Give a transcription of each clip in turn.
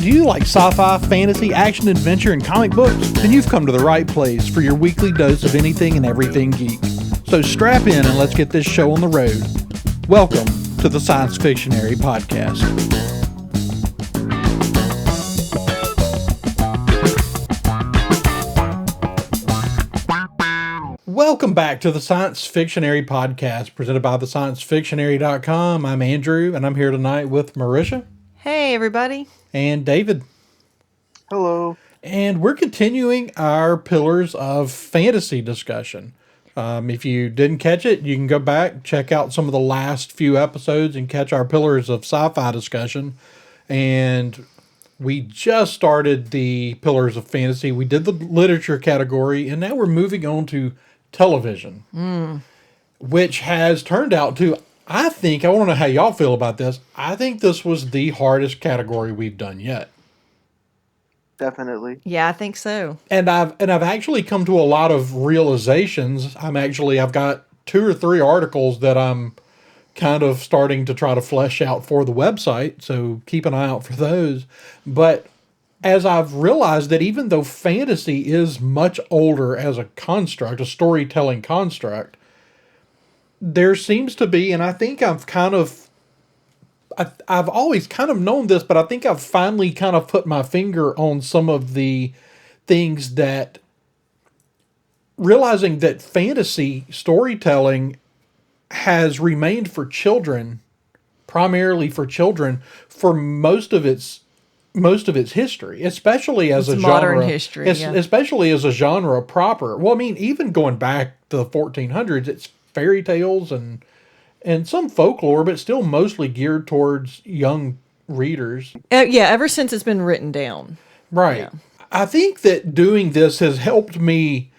Do you like sci-fi, fantasy, action, adventure, and comic books? Then you've come to the right place for your weekly dose of anything and everything geek. So strap in and let's get this show on the road. Welcome to the Science Fictionary Podcast. Welcome back to the Science Fictionary Podcast, presented by thesciencefictionary.com. I'm Andrew, and I'm here tonight with Marisha. Hey, everybody. And David. Hello. And we're continuing our Pillars of Fantasy discussion. If you didn't catch it, you can go back, check out some of the last few episodes and catch our Pillars of Sci-Fi discussion. And we just started the Pillars of Fantasy. We did the literature category, and now we're moving on to television, which has turned out to, I want to know how y'all feel about this. I think this was the hardest category we've done yet. Definitely. Yeah, I think so. And I've actually come to a lot of realizations. I've got 2 or 3 articles that I'm kind of starting to try to flesh out for the website, so keep an eye out for those. But as I've realized that even though fantasy is much older as a construct, a storytelling construct, there seems to be, and I think I've always kind of known this, but I think I've finally kind of put my finger on some of the things that, realizing that fantasy storytelling has remained for children, primarily for children, for most of its history, especially as a modern genre, history, especially as a genre proper. Well, I mean, even going back to the 1400s, it's fairy tales and some folklore, but still mostly geared towards young readers. Ever since it's been written down. Right. Yeah. I think that doing this has helped me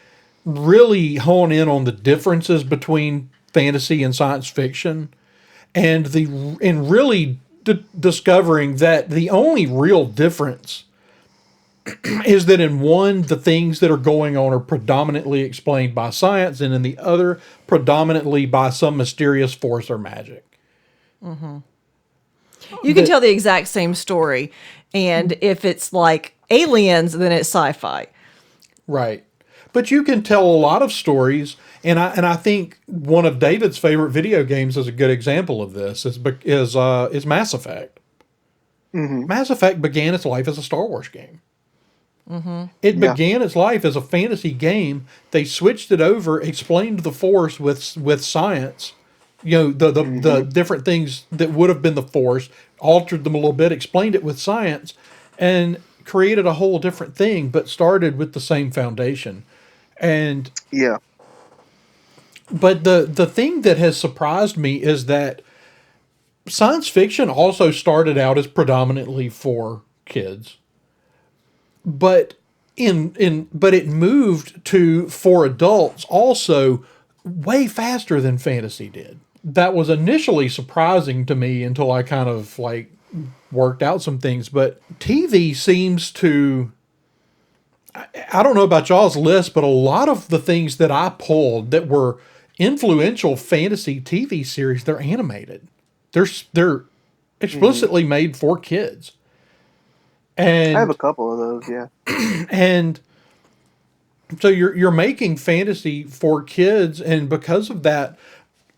really hone in on the differences between fantasy and science fiction, and really discovering that the only real difference is that in one, the things that are going on are predominantly explained by science, and in the other, predominantly by some mysterious force or magic. Mm-hmm. You can tell the exact same story, and if it's like aliens, then it's sci-fi. Right. But you can tell a lot of stories, and I think one of David's favorite video games is a good example of this, is Mass Effect. Mm-hmm. Mass Effect began its life as a Star Wars game. Mm-hmm. It began its life as a fantasy game. They switched it over, explained the Force with science. You know, the different things that would have been the Force, altered them a little bit, explained it with science, and created a whole different thing, but started with the same foundation. And yeah. But the thing that has surprised me is that science fiction also started out as predominantly for kids. But but it moved to for adults also way faster than fantasy did. That was initially surprising to me until I kind of like worked out some things. But TV seems to, I don't know about y'all's list, but a lot of the things that I pulled that were influential fantasy TV series, they're animated. They're explicitly made for kids. And I have a couple of those, yeah. And so you're making fantasy for kids, and because of that,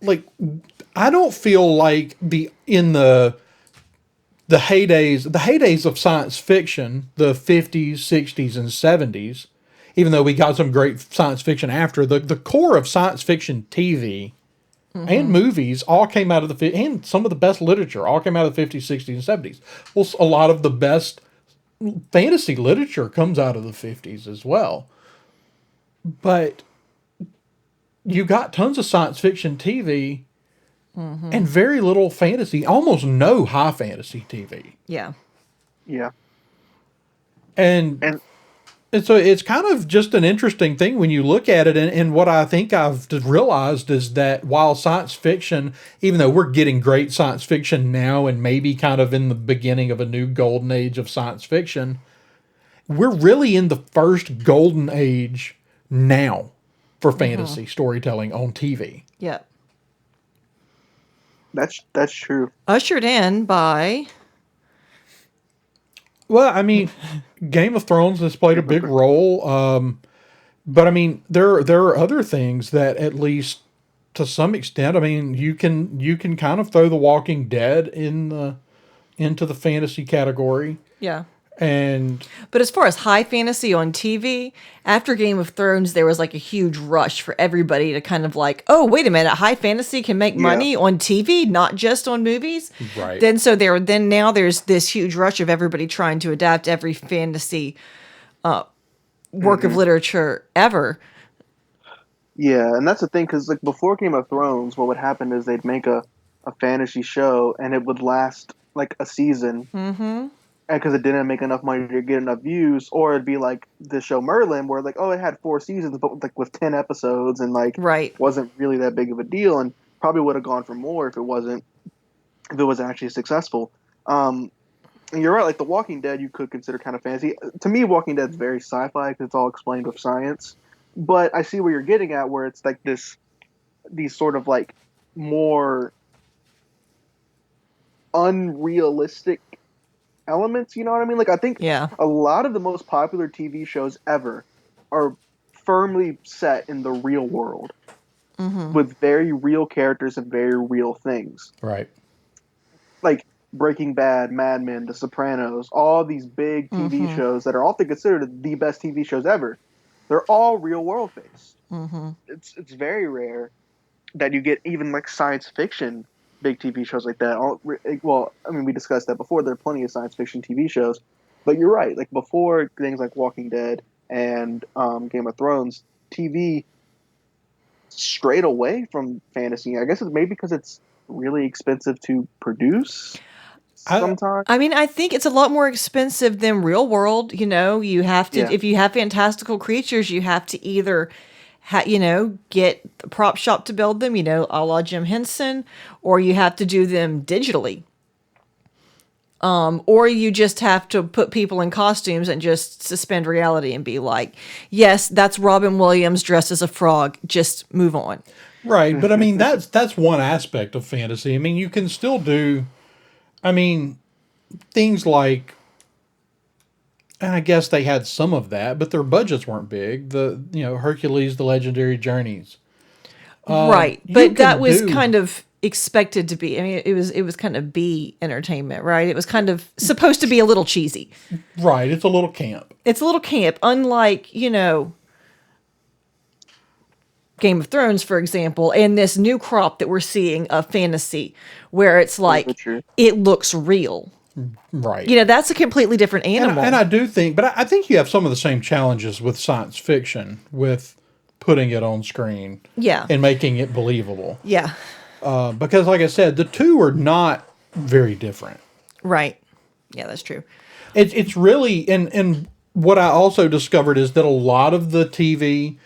like, I don't feel like in the heydays of science fiction, the 50s, 60s, and 70s, even though we got some great science fiction after, the core of science fiction TV and movies all came out of and some of the best literature all came out of the 50s, 60s, and 70s. Well, a lot of the best fantasy literature comes out of the 50s as well. But you got tons of science fiction TV and very little fantasy, almost no high fantasy TV. Yeah. Yeah. And so it's kind of just an interesting thing when you look at it. And what I think I've realized is that while science fiction, even though we're getting great science fiction now and maybe kind of in the beginning of a new golden age of science fiction, we're really in the first golden age now for fantasy storytelling on TV. Yeah. That's true. Ushered in by Well, I mean, Game of Thrones has played a big role, but I mean, there are other things that, at least to some extent, I mean, you can kind of throw The Walking Dead into the fantasy category, Yeah. and But as far as high fantasy on TV, after Game of Thrones, there was like a huge rush for everybody to kind of like, oh, wait a minute, high fantasy can make money on TV, not just on movies. Right. Then now there's this huge rush of everybody trying to adapt every fantasy work of literature ever. Yeah, and that's the thing, because like before Game of Thrones, what would happen is they'd make a fantasy show, and it would last like a season. Mm-hmm. Because it didn't make enough money to get enough views, or it'd be like the show Merlin, where like, oh, it had 4 seasons, but like with 10 episodes, and like wasn't really that big of a deal, and probably would have gone for more if it wasn't actually successful. And you're right, like The Walking Dead, you could consider kind of fantasy. To me, Walking Dead's very sci-fi because it's all explained with science. But I see where you're getting at, where it's like these sort of like more unrealistic elements, you know what I mean? Like, I think a lot of the most popular TV shows ever are firmly set in the real world with very real characters and very real things. right. Like Breaking Bad, Mad Men, The Sopranos, all these big TV shows that are often considered the best TV shows ever. They're all real world based. It's very rare that you get even like science fiction big TV shows like that. Well, I mean, we discussed that before. There are plenty of science fiction TV shows, but you're right. Like before things like Walking Dead and Game of Thrones, TV strayed away from fantasy. I guess it's maybe because it's really expensive to produce. Sometimes. I mean, I think it's a lot more expensive than real world. You know, you have to, if you have fantastical creatures, you have to either, get the prop shop to build them, a la Jim Henson, or you have to do them digitally. Or you just have to put people in costumes and just suspend reality and be like, yes, that's Robin Williams dressed as a frog. Just move on. Right. But I mean, that's one aspect of fantasy. I mean, you can still do, things like, and I guess they had some of that, but their budgets weren't big. Hercules, the Legendary Journeys. Right. But that was kind of expected to be. I mean, it was kind of B entertainment, right? It was kind of supposed to be a little cheesy. Right. It's a little camp. Unlike, Game of Thrones, for example, and this new crop that we're seeing of fantasy, where it's like, it looks real. Right. That's a completely different animal. And I do think, but I think you have some of the same challenges with science fiction, with putting it on screen. Yeah. And making it believable. Yeah. Because, like I said, the two are not very different. Right. Yeah, that's true. It's really, and what I also discovered is that a lot of the TV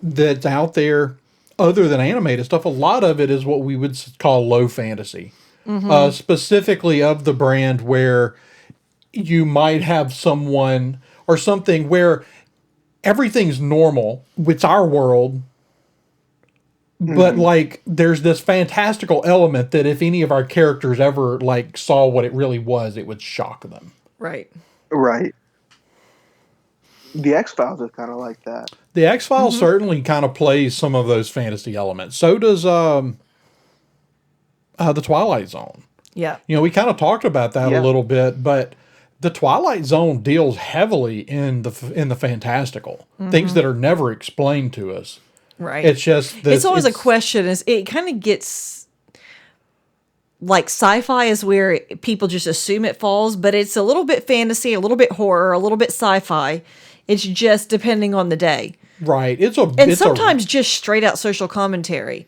that's out there, other than animated stuff, a lot of it is what we would call low fantasy. Specifically of the brand where you might have someone or something where everything's normal. It's our world. But like there's this fantastical element that if any of our characters ever like saw what it really was, it would shock them. Right. Right. The X-Files is kind of like that. The X-Files certainly kind of plays some of those fantasy elements. So does the Twilight Zone. Yeah. We kind of talked about that a little bit, but the Twilight Zone deals heavily in the fantastical, things that are never explained to us. Right. It's just that it's always a question. It kind of gets like sci-fi is where people just assume it falls, but it's a little bit fantasy, a little bit horror, a little bit sci-fi. It's just depending on the day. Right. Sometimes just straight out social commentary.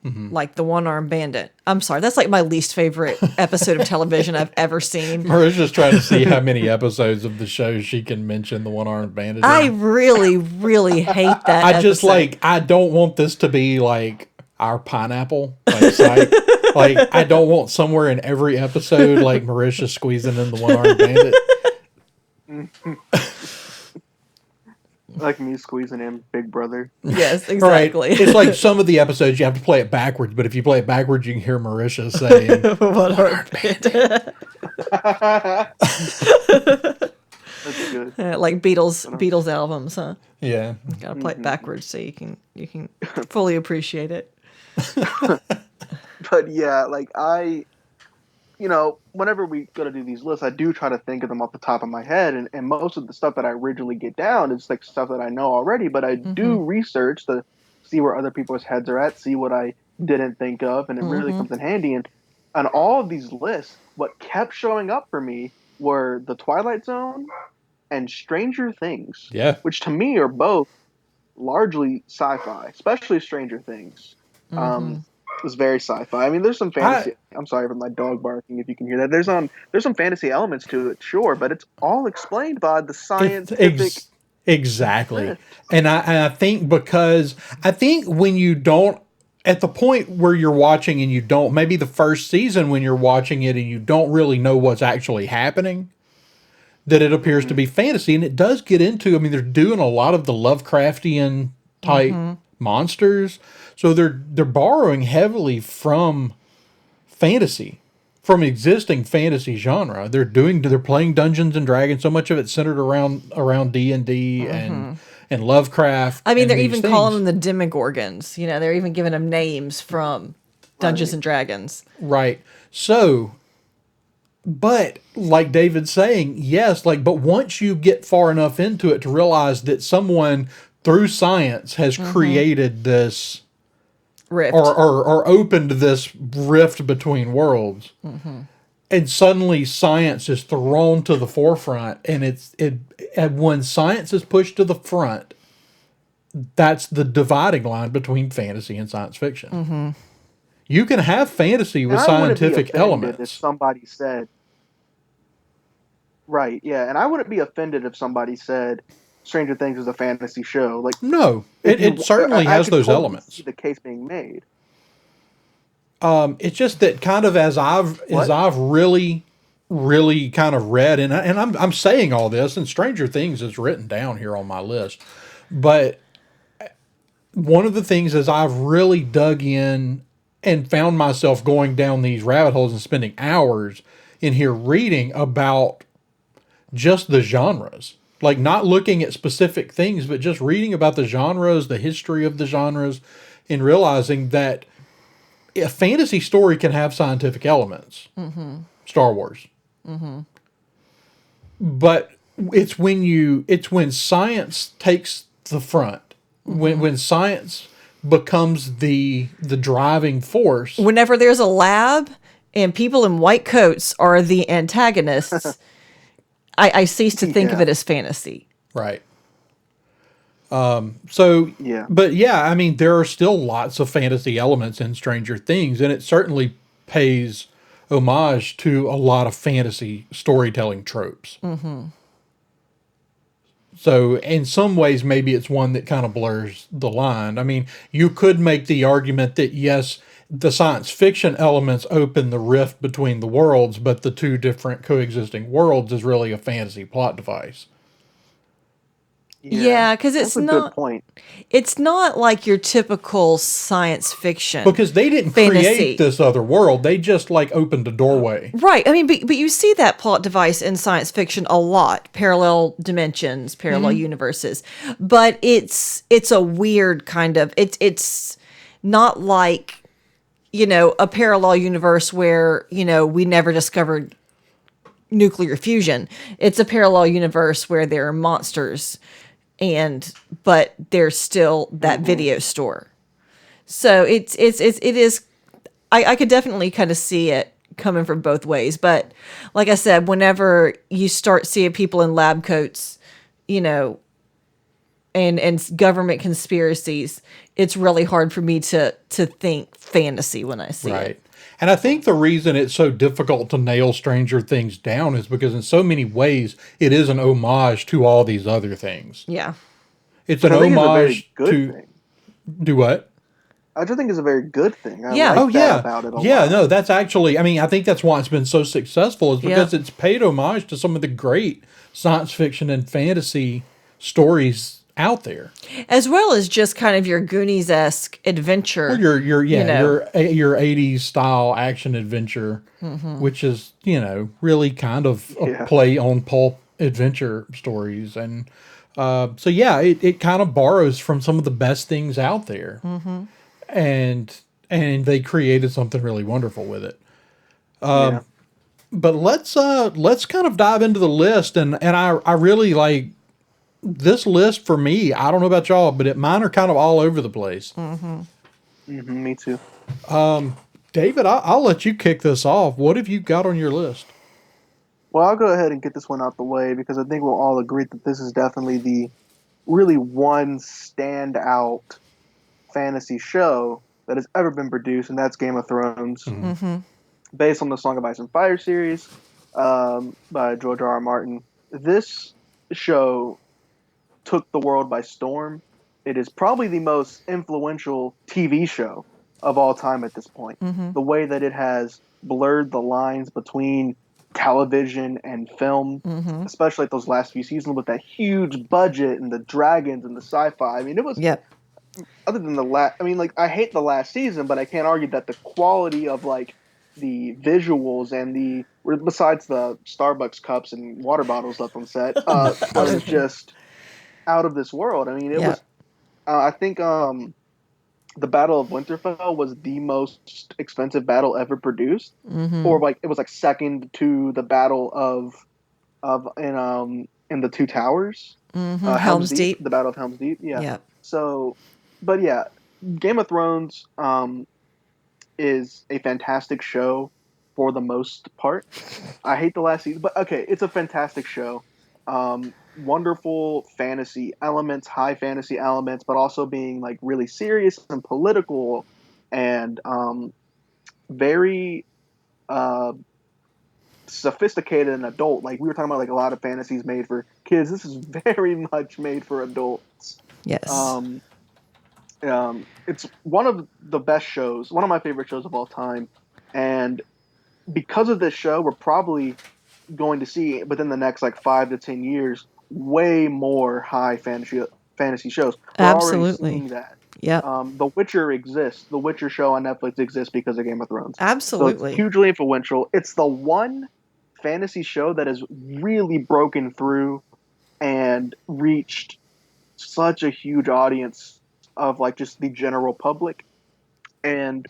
Like the One-Armed Bandit. I'm sorry, that's like my least favorite episode of television I've ever seen. Maria's just trying to see how many episodes of the show she can mention the One-Armed Bandit. I really, really hate that episode. I don't want this to be like our pineapple. Like I don't want somewhere in every episode like Marisha squeezing in the One-Armed Bandit. Like me squeezing in Big Brother. Yes, exactly. Right. It's like some of the episodes you have to play it backwards, but if you play it backwards, you can hear Marisha saying, "One-Armed Bandit." That's good. Like Beatles albums, huh? Yeah. Got to play it backwards so you can fully appreciate it. But yeah, like whenever we go to do these lists, I do try to think of them off the top of my head, and most of the stuff that I originally get down is like stuff that I know already, but I do research to see where other people's heads are at, see what I didn't think of, and it really comes in handy. And on all of these lists, what kept showing up for me were The Twilight Zone and Stranger Things, Yeah. which to me are both largely sci-fi, especially Stranger Things. It's very sci-fi. I mean, there's some fantasy. I'm sorry for my dog barking. If you can hear that, there's some fantasy elements to it, sure, but it's all explained by the scientific. Exactly. And I think when you don't, at the point where you're watching and you don't, maybe the first season when you're watching it and you don't really know what's actually happening, that it appears to be fantasy. And it does get into, I mean, they're doing a lot of the Lovecraftian type monsters. So they're borrowing heavily from fantasy, from existing fantasy genre. They're playing Dungeons and Dragons. So much of it's centered around D&D and Lovecraft. I mean, they're even calling them the Demogorgons. They're even giving them names from Dungeons and Dragons. Right. So, but like David's saying, yes, but once you get far enough into it to realize that someone through science has created this rift or opened this rift between worlds, and suddenly science is thrown to the forefront, and when science is pushed to the front, that's the dividing line between fantasy and science fiction. You can have fantasy with scientific elements. If somebody said, right, yeah, and I wouldn't be offended if somebody said Stranger Things is a fantasy show. No, it certainly has those elements. See the case being made. It's just that kind of as I've really kind of read, and I'm saying all this, and Stranger Things is written down here on my list, but one of the things is I've really dug in and found myself going down these rabbit holes and spending hours in here reading about just the genres. Not looking at specific things, but just reading about the genres, the history of the genres, and realizing that a fantasy story can have scientific elements. Star Wars. But it's when science takes the front, when science becomes the driving force. Whenever there's a lab and people in white coats are the antagonists, I cease to think of it as fantasy. Right. Yeah. But yeah, I mean, there are still lots of fantasy elements in Stranger Things, and it certainly pays homage to a lot of fantasy storytelling tropes. So in some ways, maybe it's one that kind of blurs the line. I mean, you could make the argument that yes, the science fiction elements open the rift between the worlds, but the two different coexisting worlds is really a fantasy plot device. Yeah, because it's That's a not. good point. It's not like your typical science fiction. Because they didn't fantasy. create this other world; they just opened a doorway. Right. I mean, but you see that plot device in science fiction a lot: parallel dimensions, parallel universes. But it's a weird kind of. It's not like, a parallel universe where, we never discovered nuclear fusion. It's a parallel universe where there are monsters, but there's still that video store. So it is. I could definitely kind of see it coming from both ways. But like I said, whenever you start seeing people in lab coats, and government conspiracies, it's really hard for me to think fantasy when I see it. And I think the reason it's so difficult to nail Stranger Things down is because in so many ways it is an homage to all these other things. Yeah. It's an homage to thing. Do what? I just think it's a very good thing. I Yeah. like that about it a lot. No, that's actually, I think that's why it's been so successful is because it's paid homage to some of the great science fiction and fantasy stories out there. As well as just kind of your Goonies-esque adventure. Or your 80s style action adventure, which is, really kind of a play on pulp adventure stories. And so, yeah, it kind of borrows from some of the best things out there. And they created something really wonderful with it. But let's kind of dive into the list, and I really like this list. For me, I don't know about y'all, but mine are kind of all over the place. Me too. David, I'll let you kick this off. What have you got on your list? Well, I'll go ahead and get this one out the way because I think we'll all agree that this is definitely the really one standout fantasy show that has ever been produced, and that's Game of Thrones. Based on the Song of Ice and Fire series by George R. R. Martin. This show took the world by storm. It is probably the most influential TV show of all time at this point. The way that it has blurred the lines between television and film, especially at those last few seasons with that huge budget and the dragons and the sci-fi. I mean, it was... Other than the last... I mean, I hate the last season, but I can't argue that the quality of, the visuals and besides the Starbucks cups and water bottles left on set, was just out of this world. I mean, it was, I think, the Battle of Winterfell was the most expensive battle ever produced, or it was second to the Battle of in the Two Towers, Helm's Deep, the Battle of Helm's Deep. So, but yeah, Game of Thrones, is a fantastic show for the most part. I hate the last season, but okay, it's a fantastic show. Wonderful fantasy elements, high fantasy elements, but also being really serious and political and very sophisticated and adult. We were talking about a lot of fantasies made for kids. This is very much made for adults. Yes. It's one of the best shows, one of my favorite shows of all time. And because of this show, we're probably going to see within the next 5 to 10 years, way more high fantasy shows. We're Absolutely. already seeing that. Yeah. The Witcher exists. The Witcher show on Netflix exists because of Game of Thrones. Absolutely. So it's hugely influential. It's the one fantasy show that has really broken through and reached such a huge audience of just the general public, and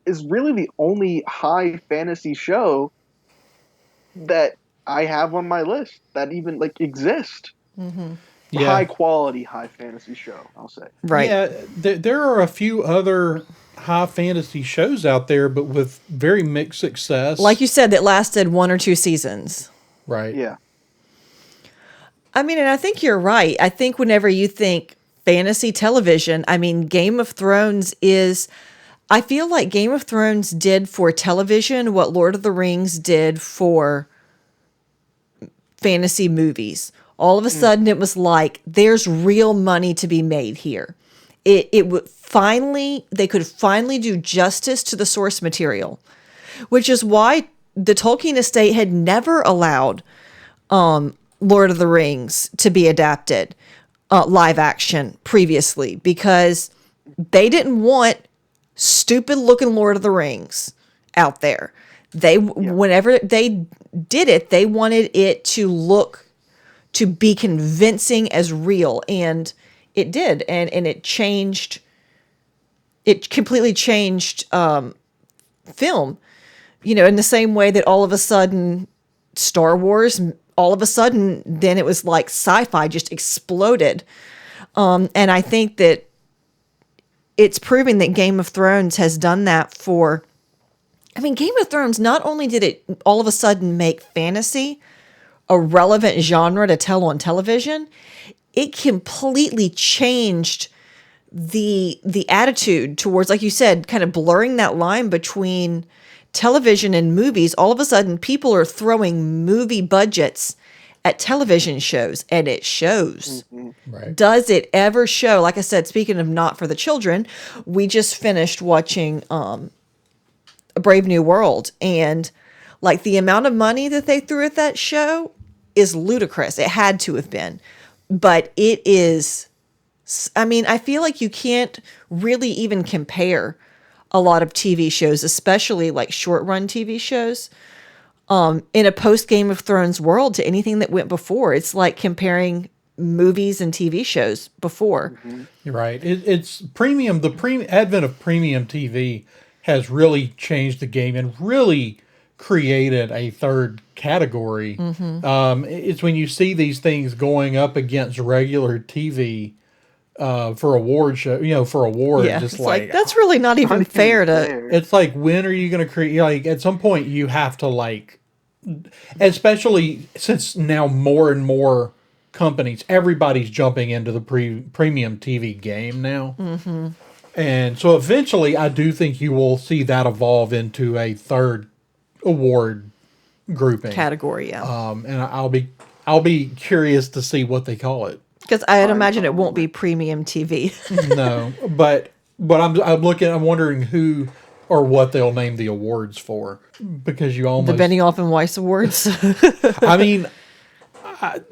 is really the only high fantasy show that I have on my list that even exist. High quality high fantasy show, I'll say. Right. Yeah, there are a few other high fantasy shows out there, but with very mixed success. Like you said, that lasted 1 or 2 seasons. Right. Yeah. I mean, and I think you're right. I think whenever you think fantasy television, I mean, Game of Thrones is... I feel like Game of Thrones did for television what Lord of the Rings did for fantasy movies. All of a sudden, it was there's real money to be made here. It would they could finally do justice to the source material, which is why the Tolkien estate had never allowed Lord of the Rings to be adapted live action previously, because they didn't want stupid looking Lord of the Rings out there. Whenever they did it, they wanted it to be convincing as real, and it did, and it changed. It completely changed film, in the same way that all of a sudden Star Wars, all of a sudden, then it was sci-fi just exploded. And I think that it's proving that Game of Thrones has done that for... I mean, Game of Thrones, not only did it all of a sudden make fantasy a relevant genre to tell on television, it completely changed the attitude towards, like you said, kind of blurring that line between television and movies. All of a sudden, people are throwing movie budgets at television shows, and it shows. Right. Does it ever show? Like I said, speaking of not for the children, we just finished watching A Brave New World, and the amount of money that they threw at that show is ludicrous. It had to have been. But it is, I mean, I feel like you can't really even compare a lot of TV shows, especially like short run TV shows, in a post Game of Thrones world to anything that went before. It's like comparing movies and TV shows before. Mm-hmm. You're right. It's premium. The advent of premium TV has really changed the game and really created a third category. It's when you see these things going up against regular TV for award show, for awards. Yeah, It's like that's really not even Not fair even to. fair. it's like, when are you going to create? Like, at some point, you have to, like, especially since now more and more companies, everybody's jumping into the premium TV game now. And so eventually, I do think you will see that evolve into a third award grouping. Category, yeah. And I'll be curious to see what they call it. Because I'd imagine it won't be premium TV. No, but I'm wondering who or what they'll name the awards for, because you almost The Benioff and Weiss Awards. I mean,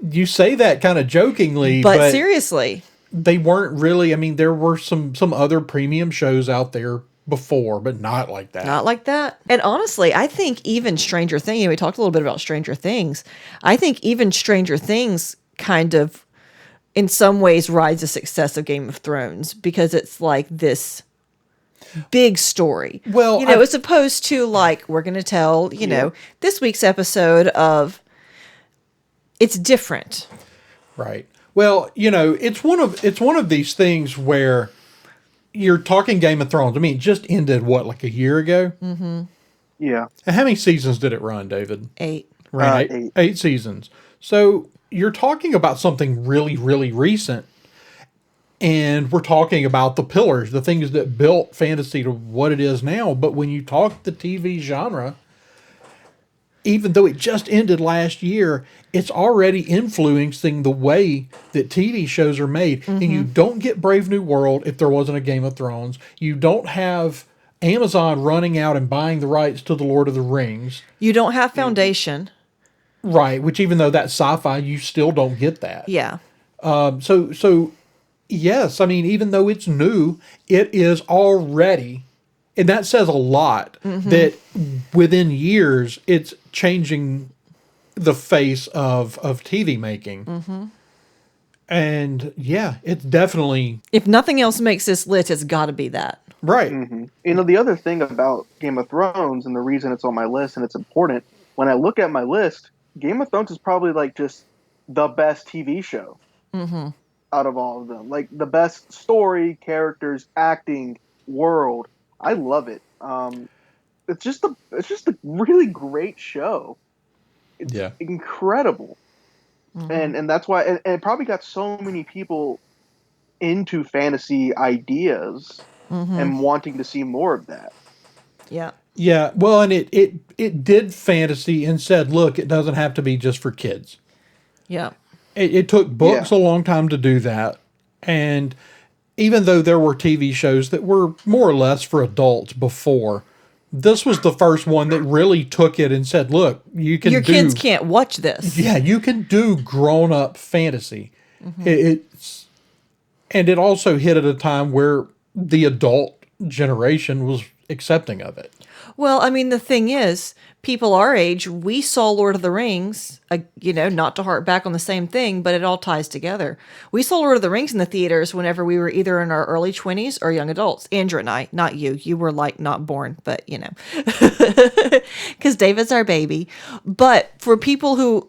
you say that kind of jokingly, but seriously, they weren't really. I mean, there were some other premium shows out there before, but not like that. not like that. And honestly, I think even Stranger Things, we talked a little bit about Stranger Things. I think even Stranger Things kind of, in some ways, rides the success of Game of Thrones, because it's like this big story. Well, as opposed to like, we're going to tell, this week's episode of, it's different. Right. Well, it's one of these things where you're talking Game of Thrones. I mean, it just ended like a year ago. Mm-hmm. Yeah. And how many seasons did it run, David? 8. Ran Eight. 8 seasons. So you're talking about something really, really recent. And we're talking about the pillars, the things that built fantasy to what it is now. But when you talk the TV genre, even though it just ended last year, it's already influencing the way that TV shows are made. Mm-hmm. And you don't get Brave New World if there wasn't a Game of Thrones. You don't have Amazon running out and buying the rights to The Lord of the Rings. You don't have Foundation. Right, which even though that's sci-fi, you still don't get that. Yeah. So yes, I mean, even though it's new, it is already, and that says a lot, that within years, it's changing the face of TV making. And yeah, it's definitely... If nothing else makes this list, it's got to be that. Right. Mm-hmm. The other thing about Game of Thrones, and the reason it's on my list and it's important, when I look at my list, Game of Thrones is probably like just the best TV show out of all of them. Like the best story, characters, acting, world. I love it. It's just a really great show. It's incredible. And that's why, and it probably got so many people into fantasy ideas and wanting to see more of that. Yeah. Yeah, well, and it did fantasy and said, look, it doesn't have to be just for kids. Yeah. It took books a long time to do that. And even though there were TV shows that were more or less for adults before, this was the first one that really took it and said, look, your kids can't watch this. Yeah, you can do grown-up fantasy. And it also hit at a time where the adult generation was accepting of it. Well, I mean, the thing is, people our age, we saw Lord of the Rings, not to harp back on the same thing, but it all ties together. We saw Lord of the Rings in the theaters whenever we were either in our early 20s or young adults. Andrew and I, not you. You were like not born, but because David's our baby. But for people who,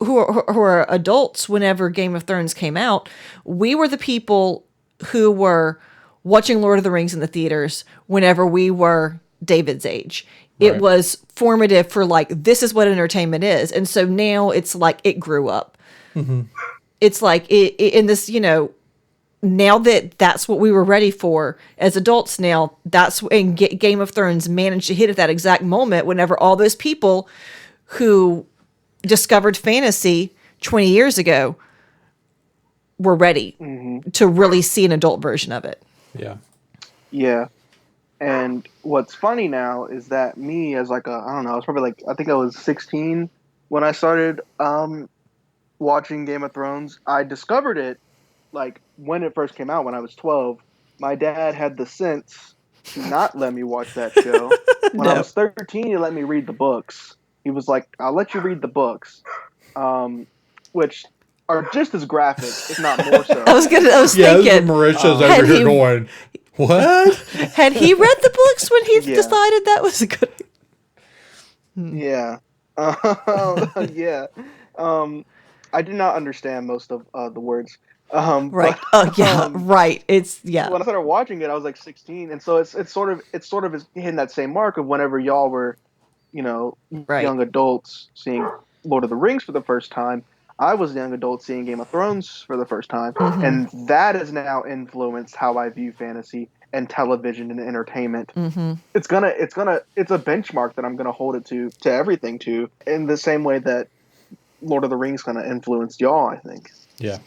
who are adults whenever Game of Thrones came out, we were the people who were watching Lord of the Rings in the theaters whenever we were David's age. It was formative for like, this is what entertainment is. And so now it's like it grew up. It's like in this, now that's what we were ready for as adults. Now that's when Game of Thrones managed to hit at that exact moment whenever all those people who discovered fantasy 20 years ago were ready to really see an adult version of it. Yeah. Yeah. And what's funny now is that me as like I was probably like, I think I was 16 when I started watching Game of Thrones. I discovered it like when it first came out when I was 12. My dad had the sense to not let me watch that show. When I No. was 13, he let me read the books. He was like, "I'll let you read the books," which are just as graphic, if not more so. I was Yeah, this is thinking. Marisha's Had over here he- going, what? Had he read the books when he Yeah. decided that was a good? Yeah. Yeah. I did not understand most of the words. Right. But, Right. It's yeah. when I started watching it, I was like 16, and so it's sort of is hitting that same mark of whenever y'all were, Right. young adults seeing Lord of the Rings for the first time. I was a young adult seeing Game of Thrones for the first time, and that has now influenced how I view fantasy and television and entertainment. It's a benchmark that I'm gonna hold it to everything to, in the same way that Lord of the Rings kind of influenced y'all, I think. Yeah.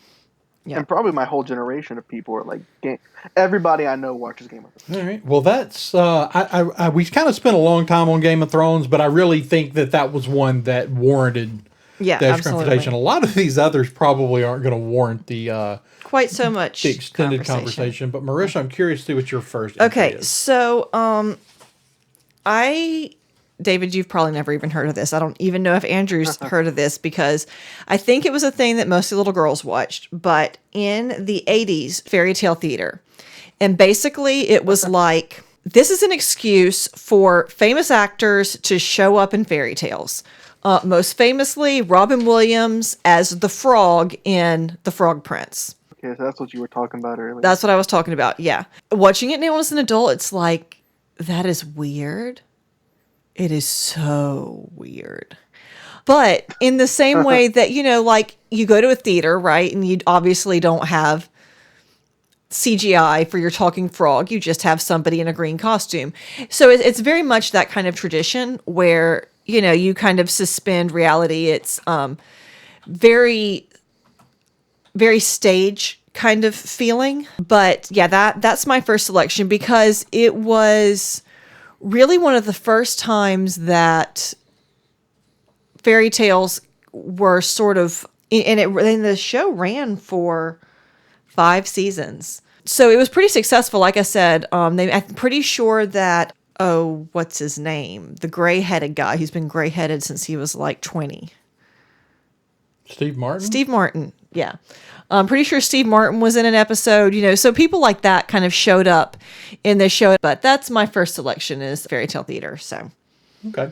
Yeah. And probably my whole generation of people are like, everybody I know watches Game of Thrones. All right. Well, that's we kind of spent a long time on Game of Thrones, but I really think that was one that warranted Yeah. the Absolutely. conversation. A lot of these others probably aren't going to warrant the Quite so much extended conversation. But Marisha, I'm curious to see what your first. Okay, entry is. so David, you've probably never even heard of this. I don't even know if Andrew's heard of this because I think it was a thing that mostly little girls watched. But in the 80s, fairy tale theater. And basically it was like, this is an excuse for famous actors to show up in fairy tales. Most famously, Robin Williams as the frog in The Frog Prince. Okay, so that's what you were talking about earlier. That's what I was talking about, yeah. Watching it now as an adult, it's like, that is weird. It is so weird. But in the same way that, like you go to a theater, right? And you obviously don't have CGI for your talking frog. You just have somebody in a green costume. So it's very much that kind of tradition where, you kind of suspend reality. It's very, very stage kind of feeling. But yeah, that's my first selection because it was really one of the first times that fairy tales were sort of, and the show ran for 5 seasons. So it was pretty successful. Like I said, I'm pretty sure that, what's his name? The gray-headed guy who's been gray-headed since he was like 20. Steve Martin? Steve Martin, yeah. I'm pretty sure Steve Martin was in an episode, so people like that kind of showed up in the show. But that's my first selection is fairy tale theater. So, Okay.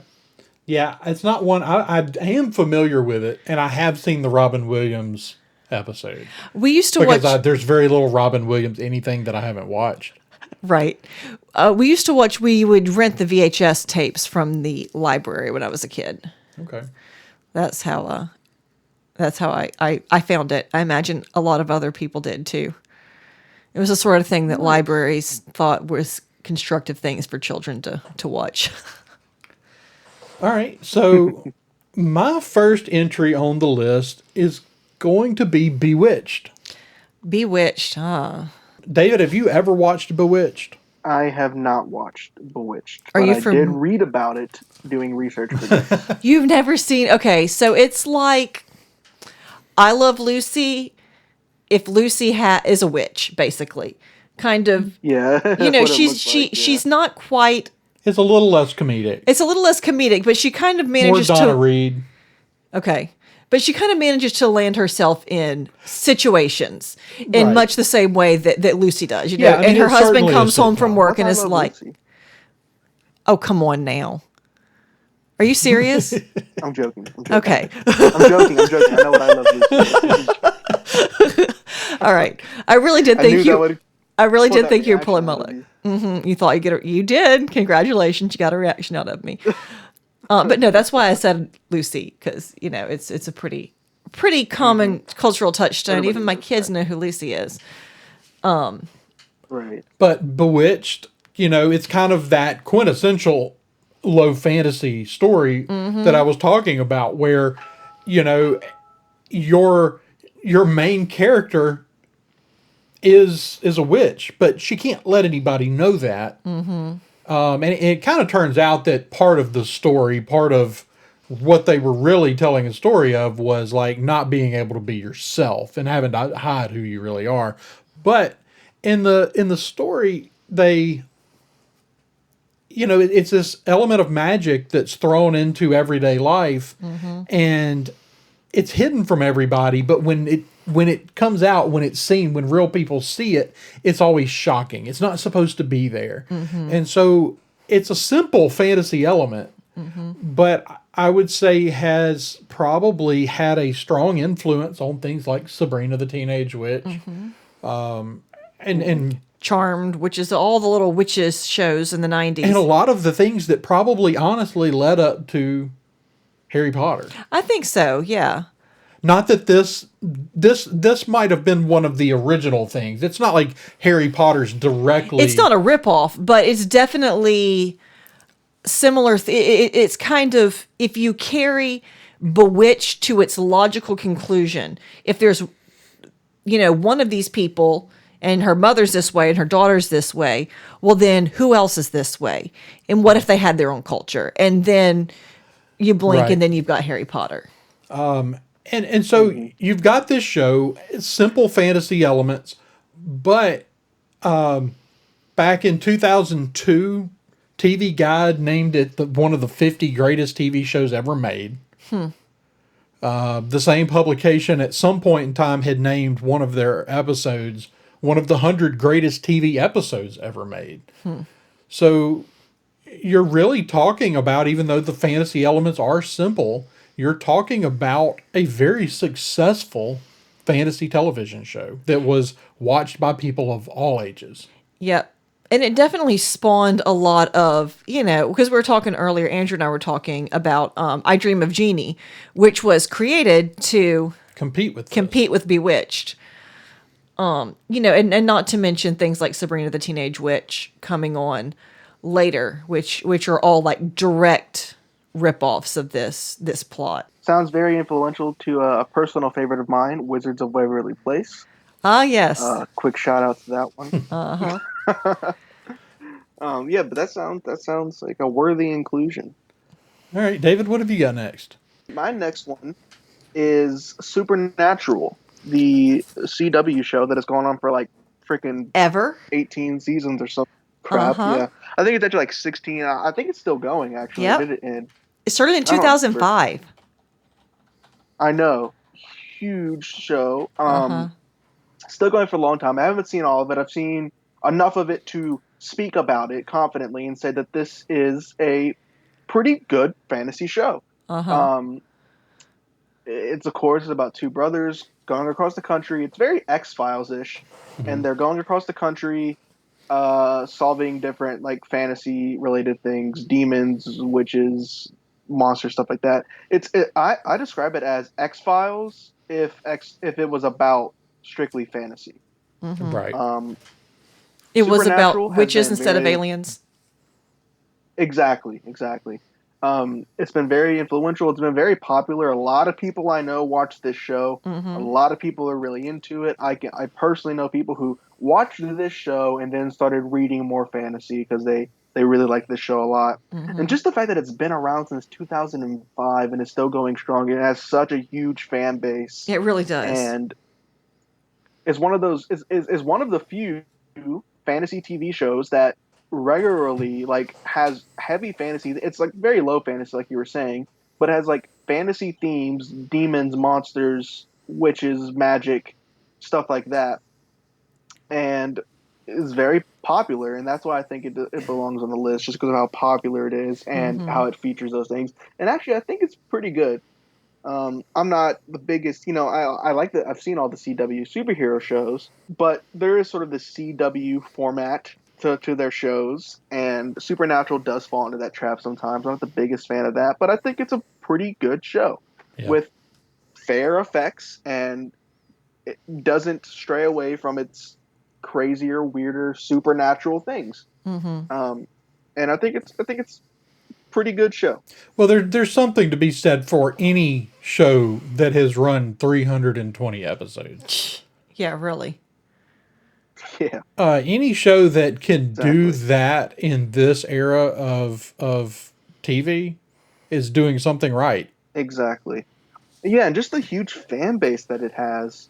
Yeah, it's not one, I am familiar with it, and I have seen the Robin Williams episode. we used to Because watch, there's very little Robin Williams, anything that I haven't watched. right. We would rent the VHS tapes from the library when I was a kid. Okay. That's how I found it. I imagine a lot of other people did too. It was the sort of thing that libraries thought was constructive things for children to watch. All right. So my first entry on the list is going to be Bewitched. Bewitched, David, have you ever watched Bewitched? I have not watched Bewitched, Are but you I from- did read about it doing research for this. You've never seen, okay, so it's like I Love Lucy if Lucy is a witch, basically. Kind of, Yeah. that's what it looks like, yeah. she's not quite, It's a little less comedic. it's a little less comedic, but she kind of More manages Donna Reed. Okay. But she kind of manages to land herself in situations in Right. much the same way that Lucy does, Yeah, I mean, and her it's husband certainly a comes home from sitcom. work and I is Love like, Lucy. oh, come on now. Are you serious? I'm joking. Okay. I'm joking. I know what I Love Lucy. All right. I really did I knew think that you, would I really pull did that think you were reaction pulling my out of leg. you. You thought you did. Congratulations. You got a reaction out of me. But no, that's why I said Lucy, because, it's a pretty common cultural touchstone. Everybody Even my knows kids that. know who Lucy is. Right. But Bewitched, it's kind of that quintessential low fantasy story that I was talking about where, your main character is a witch, but she can't let anybody know that. And it kind of turns out that part of the story, part of what they were really telling a story of was like not being able to be yourself and having to hide who you really are. But in the story, they, it's this element of magic that's thrown into everyday life, and it's hidden from everybody. But when it comes out, when it's seen, when real people see it, it's always shocking. It's not supposed to be there, and so it's a simple fantasy element, but I would say has probably had a strong influence on things like Sabrina the Teenage Witch, and Charmed, which is all the little witches shows in the 90s. and a lot of the things that probably honestly led up to Harry Potter. I think so, yeah. Not that this might have been one of the original things. It's not like Harry Potter's directly. It's not a ripoff, but it's definitely similar. It's kind of, if you carry Bewitched to its logical conclusion, if there's, one of these people and her mother's this way and her daughter's this way, well, then who else is this way? And what if they had their own culture? And then you blink, Right. and then you've got Harry Potter. And so you've got this show, simple fantasy elements, but back in 2002, TV Guide named it one of the 50 greatest TV shows ever made. The same publication at some point in time had named one of their episodes one of the 100 greatest TV episodes ever made. So you're really talking about, even though the fantasy elements are simple, you're talking about a very successful fantasy television show that was watched by people of all ages. Yep. And it definitely spawned a lot of, because we were talking earlier, Andrew and I were talking about I Dream of Jeannie, which was created to Compete with Bewitched. And not to mention things like Sabrina the Teenage Witch coming on later, which are all like direct ripoffs of this plot. Sounds very influential to a personal favorite of mine, Wizards of Waverly Place. Ah, yes. Quick shout out to that one. Uh-huh. Yeah, but that sounds like a worthy inclusion. All right, David, what have you got next? My next one is Supernatural, the CW show that has gone on for like freaking Ever? 18 seasons or some crap. Uh-huh. Yeah, I think it's actually like 16. I think it's still going. Actually, Yep. Did it end? It started in 2005. I know, huge show. Uh-huh. Still going for a long time. I haven't seen all of it. I've seen enough of it to speak about it confidently and say that this is a pretty good fantasy show. Uh-huh. It's of course about two brothers going across the country. It's very X-Files-ish, and they're going across the country, solving different like fantasy related things, demons, witches, monsters, stuff like that. I describe it as X-Files if it was about strictly fantasy. Right. It was Supernatural about has witches been instead of very- aliens. Exactly. It's been very influential. It's been very popular. A lot of people I know watch this show. A lot of people are really into it. I personally know people who watched this show and then started reading more fantasy because they really like this show a lot. And just the fact that it's been around since 2005 and is still going strong, it has such a huge fan base. It really does. And it's one of those is one of the few fantasy TV shows that regularly like has heavy fantasy. It's like very low fantasy, like you were saying, but it has like fantasy themes, demons, monsters, witches, magic, stuff like that, and is very popular. And that's why I think it belongs on the list, just because of how popular it is and how it features those things. And actually, I think it's pretty good. I'm not the biggest, I like that. I've seen all the CW superhero shows, but there is sort of the CW format to their shows, and Supernatural does fall into that trap sometimes. I'm not the biggest fan of that, but I think it's a pretty good show with fair effects, and it doesn't stray away from its crazier, weirder, supernatural things. And I think it's pretty good show. Well, there's something to be said for any show that has run 320 episodes. Yeah, really. Yeah. Any show that can do that in this era of TV is doing something right. Exactly. Yeah, and just the huge fan base that it has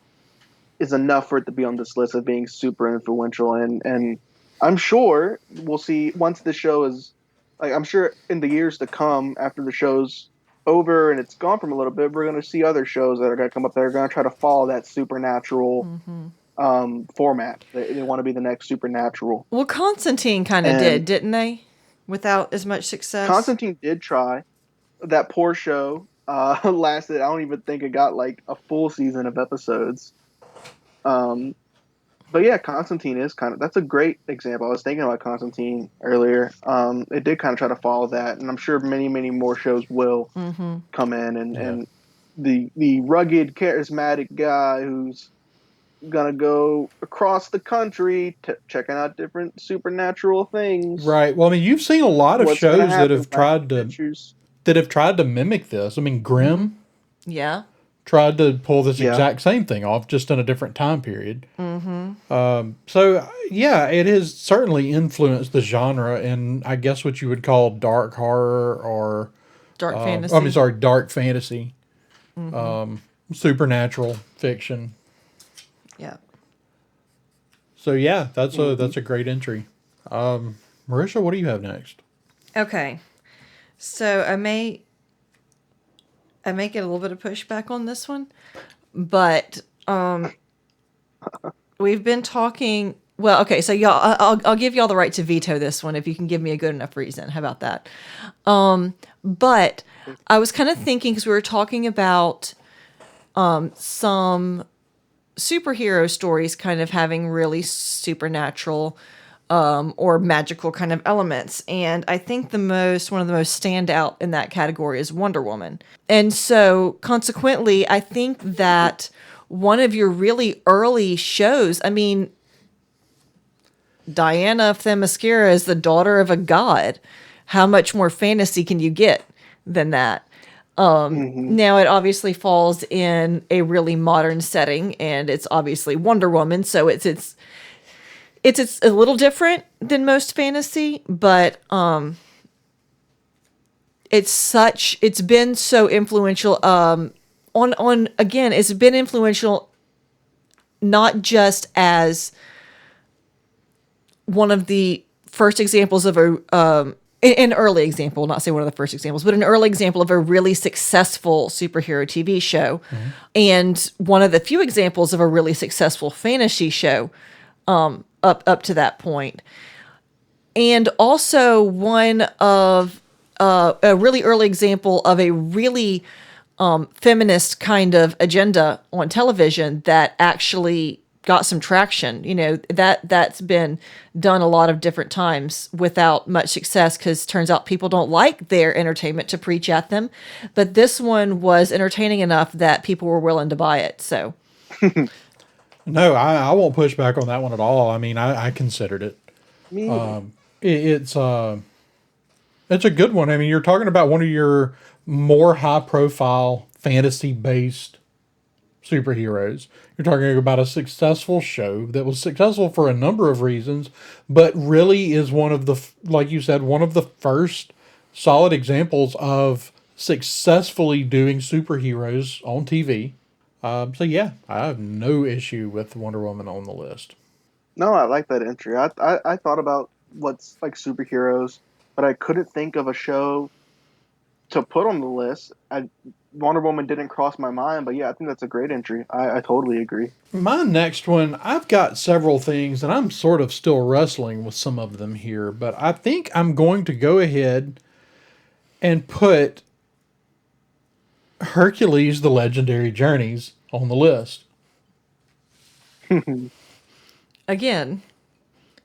is enough for it to be on this list of being super influential. And I'm sure we'll see once the show is, like, I'm sure in the years to come after the show's over and it's gone from a little bit, we're going to see other shows that are going to come up that are going to try to follow that supernatural format. They want to be the next supernatural. Well, Constantine kind of did, didn't they? Without as much success. Constantine did try. That poor show lasted, I don't even think it got like a full season of episodes. But yeah, Constantine is that's a great example. I was thinking about Constantine earlier. It did kind of try to follow that, and I'm sure many, many more shows will come in, and the rugged, charismatic guy who's gonna go across the country checking out different supernatural things. Right. Well, I mean, you've seen a lot of shows that have tried to mimic this. I mean, Grimm. Yeah. Tried to pull this exact same thing off, just in a different time period. So, yeah, it has certainly influenced the genre in, I guess, what you would call dark horror or... Dark fantasy. I mean, sorry, dark fantasy. Supernatural fiction. Yeah. So, yeah, that's a great entry. Marisha, what do you have next? Okay. So, I may get a little bit of pushback on this one, but we've been talking. Well, okay, so y'all, I'll give y'all the right to veto this one if you can give me a good enough reason. How about that? But I was kind of thinking, because we were talking about some superhero stories kind of having really supernatural or magical kind of elements. And I think one of the most standout in that category is Wonder Woman. And so consequently, I think that one of your really early shows, I mean, Diana of Themyscira is the daughter of a god. How much more fantasy can you get than that? Now it obviously falls in a really modern setting, and it's obviously Wonder Woman. So it's a little different than most fantasy, but it's been so influential it's been influential not just as one of the first examples of an early example, not say one of the first examples, but an early example of a really successful superhero TV show, and one of the few examples of a really successful fantasy show up to that point. And also one of a really early example of a really feminist kind of agenda on television that actually got some traction. You know, that's been done a lot of different times without much success, because turns out people don't like their entertainment to preach at them. But this one was entertaining enough that people were willing to buy it. So no, I won't push back on that one at all. I mean, I considered it. It's a good one. I mean, you're talking about one of your more high profile fantasy based superheroes. You're talking about a successful show that was successful for a number of reasons, but really is one of the, like you said, one of the first solid examples of successfully doing superheroes on TV. So yeah, I have no issue with Wonder Woman on the list. No, I like that entry. I thought about what's like superheroes, but I couldn't think of a show to put on the list. Wonder Woman didn't cross my mind, but yeah, I think that's a great entry. I totally agree. My next one, I've got several things, and I'm sort of still wrestling with some of them here, but I think I'm going to go ahead and put Hercules: The Legendary Journeys on the list. Again,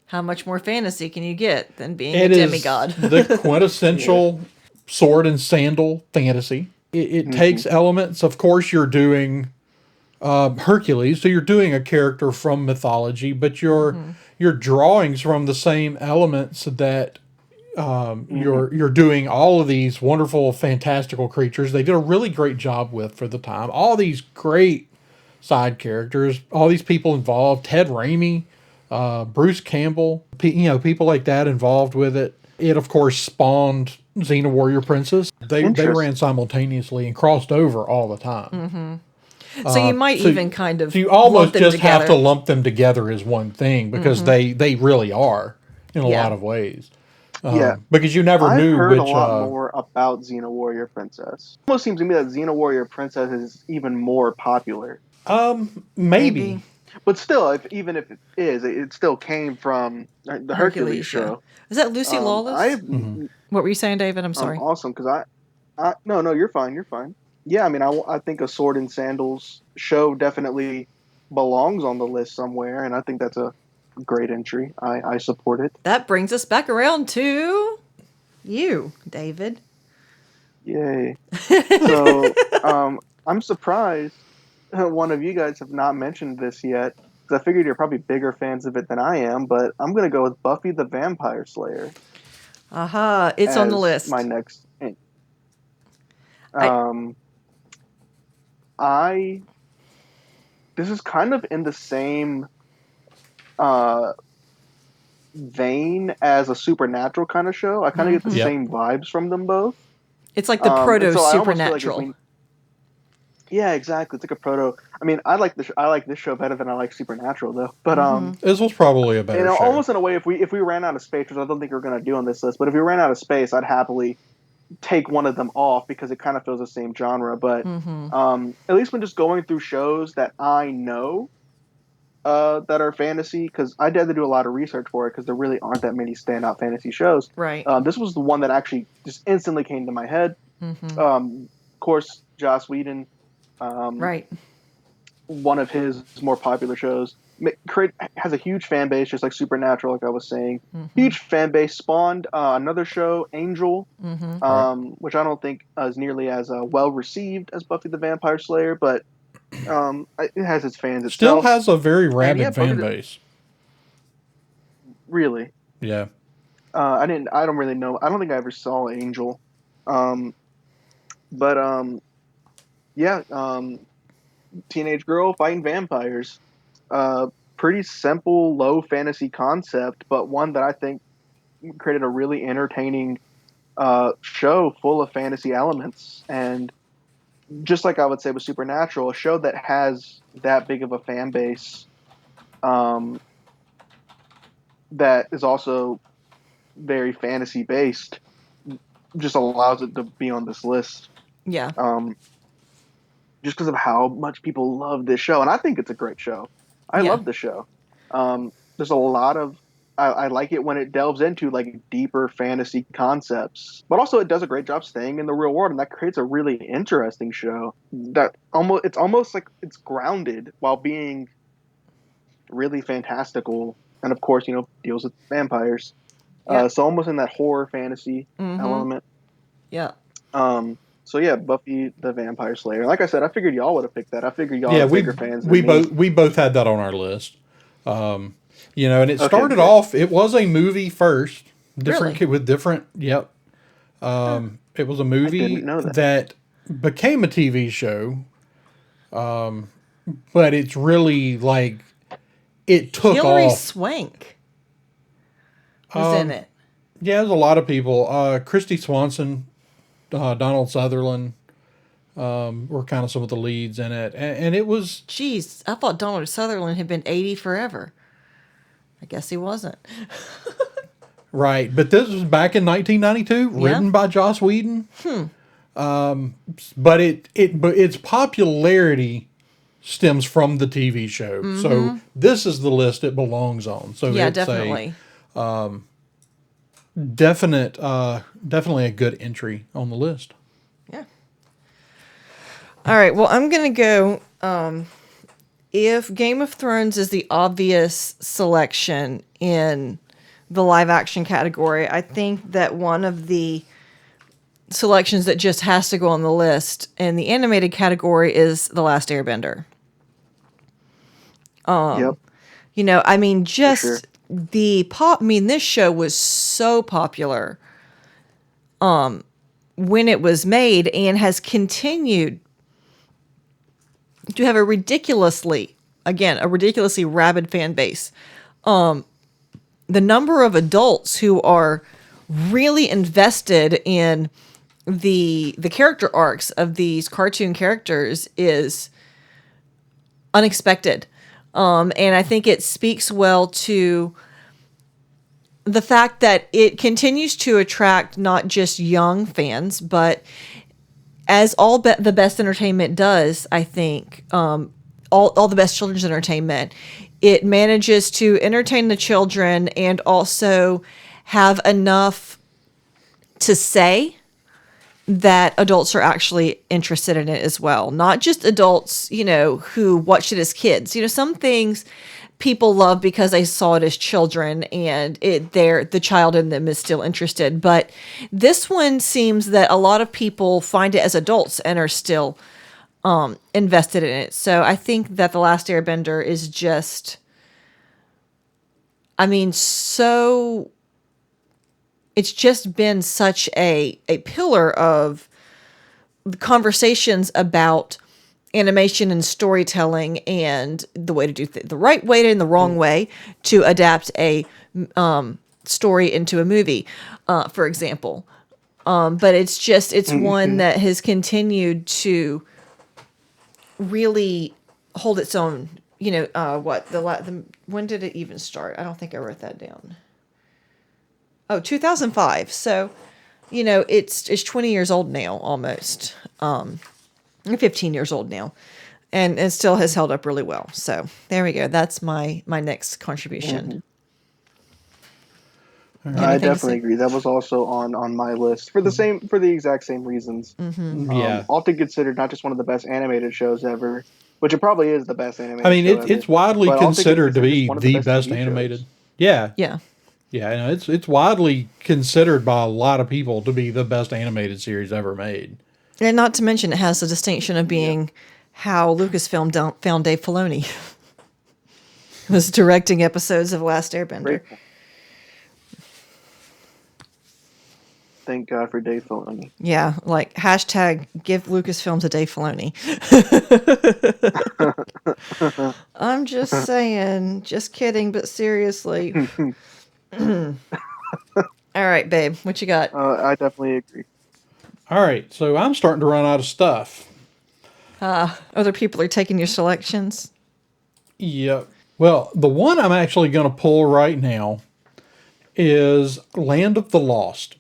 how much more fantasy can you get than being a demigod? The quintessential sword and sandal fantasy. It takes elements. Of course, you're doing Hercules, so you're doing a character from mythology, but you're drawings from the same elements that you're doing all of these wonderful, fantastical creatures. They did a really great job with for the time. All these great side characters, all these people involved. Ted Raimi, Bruce Campbell, people like that involved with it. It of course spawned Xena Warrior Princess. They ran simultaneously and crossed over all the time. So you might even kind of So you almost lump them just have to together. lump them together as one thing because they really are in a Yeah. lot of ways. Yeah. Because you never I've knew heard which. a lot more about Xena Warrior Princess. Almost seems to me that Xena Warrior Princess is even more popular. Maybe. But still, even if it is, it still came from the Hercules show. Is that Lucy Lawless? Mm-hmm. What were you saying, David? I'm sorry. Awesome, because no, you're fine, you're fine. Yeah, I mean, I think a Sword and Sandals show definitely belongs on the list somewhere, and I think that's a great entry. I support it. That brings us back around to you, David. Yay. So, I'm surprised one of you guys have not mentioned this yet, because I figured you're probably bigger fans of it than I am, but I'm going to go with Buffy the Vampire Slayer. Aha, it's on the list. My next. This is kind of in the same vein as a Supernatural kind of show. I kind of get the same vibes from them both. It's like the proto-Supernatural. Like yeah, exactly. It's like a proto. I mean, I like this show better than I like Supernatural, though. But this was probably a better show. Almost in a way, if we ran out of space, which I don't think we're going to do on this list, but if we ran out of space, I'd happily take one of them off because it kind of feels the same genre. But at least when just going through shows that I know that are fantasy, because I had to do a lot of research for it because there really aren't that many standout fantasy shows. Right. This was the one that actually just instantly came to my head. Of course, Joss Whedon. Right. One of his more popular shows has a huge fan base, just like Supernatural, like I was saying. Huge fan base. Spawned another show, Angel, which I don't think is nearly as well received as Buffy the Vampire Slayer, but it has its fans itself. Still has a very rabid fan base. Really? Yeah. I don't really know. I don't think I ever saw Angel. Teenage girl fighting vampires. Pretty simple, low fantasy concept, but one that I think created a really entertaining show full of fantasy elements. And just like I would say with Supernatural, a show that has that big of a fan base that is also very fantasy based just allows it to be on this list. Yeah. Just because of how much people love this show. And I think it's a great show. I love the show. There's a lot of... I like it when it delves into like deeper fantasy concepts. But also it does a great job staying in the real world, and that creates a really interesting show. It's almost like it's grounded while being really fantastical. And of course, deals with vampires. So almost in that horror fantasy element. Yeah. So yeah, Buffy the Vampire Slayer. Like I said, I figured y'all would have picked that. I figured y'all are bigger fans than me. We both had that on our list. And it started off. It was a movie first, with different. Yep. It was a movie that became a TV show. But it's really like it took Hilary off. Swank was in it. Yeah, there's a lot of people. Christy Swanson. Donald Sutherland were kind of some of the leads in it. And it was... Jeez, I thought Donald Sutherland had been 80 forever. I guess he wasn't. Right, but this was back in 1992, written by Joss Whedon. But its popularity stems from the TV show. So this is the list it belongs on. So yeah, it's definitely. Definitely a good entry on the list. Yeah. All right. Well, I'm going to go. If Game of Thrones is the obvious selection in the live action category, I think that one of the selections that just has to go on the list in the animated category is The Last Airbender. Yep. This show was so popular when it was made and has continued to have a ridiculously rabid fan base. The number of adults who are really invested in the character arcs of these cartoon characters is unexpected. And I think it speaks well to the fact that it continues to attract not just young fans, but as the best entertainment does, I think, all the best children's entertainment, it manages to entertain the children and also have enough to say that adults are actually interested in it as well. Not just adults, who watched it as kids. Some things people love because they saw it as children and the child in them is still interested. But this one seems that a lot of people find it as adults and are still invested in it. So I think that The Last Airbender is just, it's just been such a pillar of conversations about animation and storytelling and the way to do the right way and the wrong way to adapt a story into a movie, for example. But it's one that has continued to really hold its own. When did it even start? I don't think I wrote that down. Oh, 2005. So, it's 20 years old now, almost. 15 years old now. And it still has held up really well. So, there we go. That's my next contribution. I definitely agree. That was also on my list for the exact same reasons. Often considered not just one of the best animated shows ever, which it probably is the best animated show ever, it's widely but often considered to be one of the best TV animated. shows. Yeah. Yeah. Yeah, it's widely considered by a lot of people to be the best animated series ever made. And not to mention, it has the distinction of being how Lucasfilm found Dave Filoni. Was directing episodes of Last Airbender. Great. Thank God for Dave Filoni. Yeah, like hashtag give Lucasfilm to Dave Filoni. I'm just saying, just kidding, but seriously. All right, babe, what you got? I definitely agree. All right, so I'm starting to run out of stuff. Other people are taking your selections. Yep. Well, the one I'm actually going to pull right now is Land of the Lost.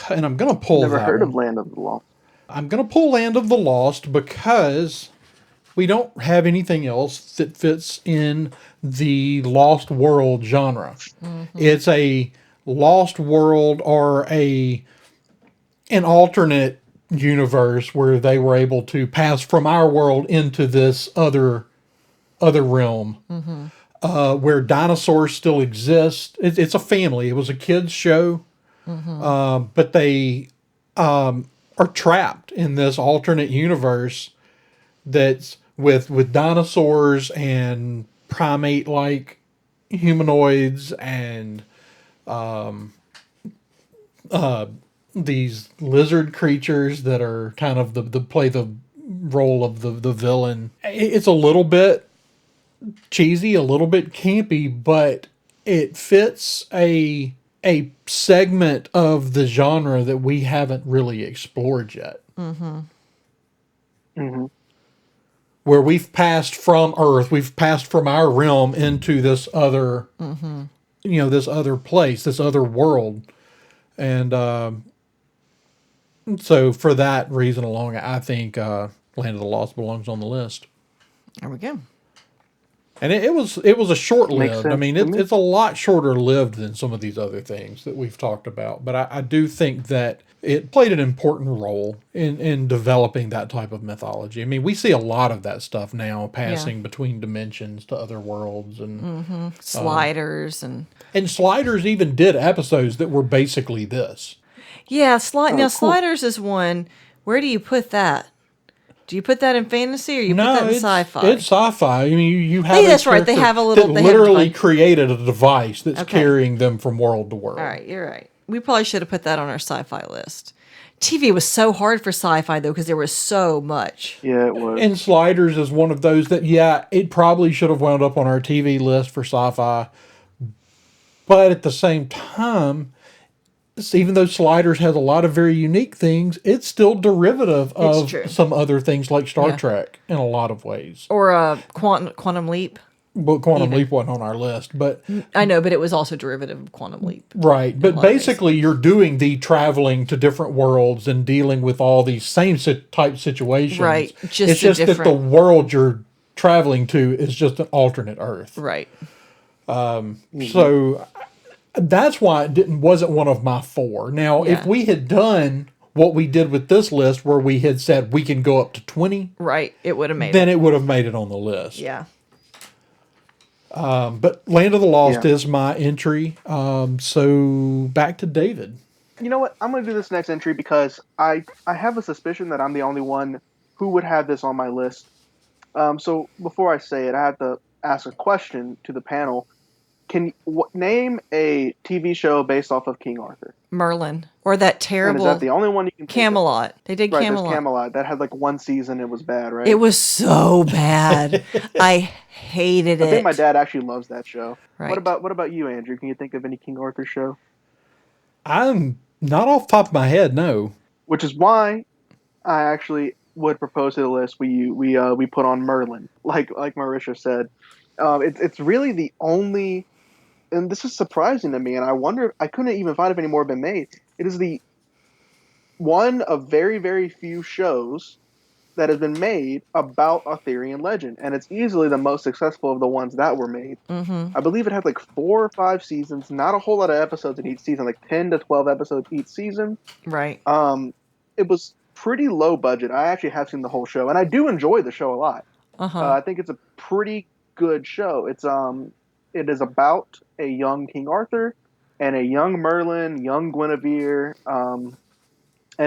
And I'm going to pull Never that heard one. of Land of the Lost. I'm going to pull Land of the Lost because we don't have anything else that fits in the Lost World genre. Mm-hmm. It's a Lost World or an alternate universe where they were able to pass from our world into this other realm, where dinosaurs still exist. It's a family. It was a kids show, but they are trapped in this alternate universe that's with dinosaurs and primate-like humanoids and these lizard creatures that are kind of play the role of the villain. It's a little bit cheesy, a little bit campy, but it fits a segment of the genre that we haven't really explored yet. Where we've passed from Earth, we've passed from our realm into this other, this other place, this other world. And so for that reason alone, I think Land of the Lost belongs on the list. There we go. And it was a short-lived. I mean, it's a lot shorter lived than some of these other things that we've talked about. But I do think that it played an important role in developing that type of mythology. I mean, we see a lot of that stuff now, passing between dimensions to other worlds and Sliders and Sliders even did episodes that were basically this. Yeah, Sliders is one. Where do you put that? Do you put that in fantasy or you put that in sci-fi? It's sci-fi. I mean, you have that's right. They have a little. That literally created a device that's carrying them from world to world. All right, you're right. We probably should have put that on our sci-fi list. TV was so hard for sci-fi though because there was so much. Yeah, it was. And Sliders is one of those that it probably should have wound up on our TV list for sci-fi, but at the same time, even though Sliders has a lot of very unique things, it's still derivative of true. some other things like Star Yeah. Trek in a lot of ways. Or Quantum Leap. But Quantum Even. Leap wasn't on our list, but I know, but it was also derivative of Quantum Leap. right. in a But lot of ways. basically, you're doing the traveling to different worlds and dealing with all these same type situations. Right, just it's a just that the different- world you're traveling to is just an alternate Earth. Right. So that's why it wasn't one of my 4. Now, if Yeah. we had done what we did with this list, where we had said we can go up to 20, Right. It would have made then it. it would have made it on the list. Yeah. But Land of the Lost Yeah. is my entry. So back to David. You know what? I'm going to do this next entry because I have a suspicion that I'm the only one who would have this on my list. So before I say it, I have to ask a question to the panel. Can you name a TV show based off of King Arthur? Merlin. Or that And is terrible that the only one you can think of? Camelot. They did Right, Camelot. there's Camelot. That had like 1 season. It was bad, right? It was so bad. I hated it. I think my dad actually loves that show. Right. What about you, Andrew? Can you think of any King Arthur show? I'm not off the top of my head, no. Which is why I actually would propose to the list we put on Merlin, like Marisha said. It's really the only, and this is surprising to me, and I wonder, I couldn't even find if any more have been made. It is the one of very, very few shows that has been made about Arthurian legend, and it's easily the most successful of the ones that were made. Mm-hmm. I believe it had like 4 or 5 seasons, not a whole lot of episodes in each season, like 10 to 12 episodes each season. Right. It was pretty low budget. I actually have seen the whole show, and I do enjoy the show a lot. Uh-huh. I think it's a pretty good show. It is about a young King Arthur and a young Merlin, young Guinevere, and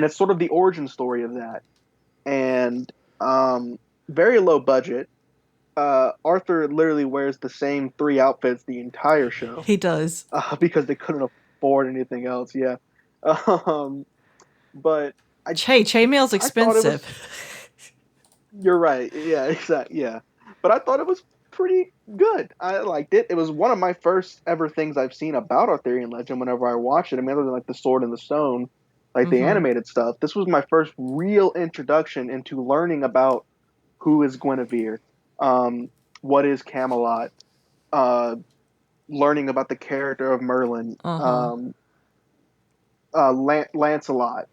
it's sort of the origin story of that. And very low budget. Arthur literally wears the same 3 outfits the entire show He does. because they couldn't afford anything else. Yeah, but Chainmail's I thought it was- expensive. you're right. Yeah, exactly. Yeah, but I thought it was pretty good. I liked it. It was one of my first ever things I've seen about Arthurian legend. Whenever I watched it, I mean, other than like the Sword and the Stone, like the animated stuff, this was my first real introduction into learning about who is Guinevere, what is Camelot, learning about the character of Merlin, Lancelot.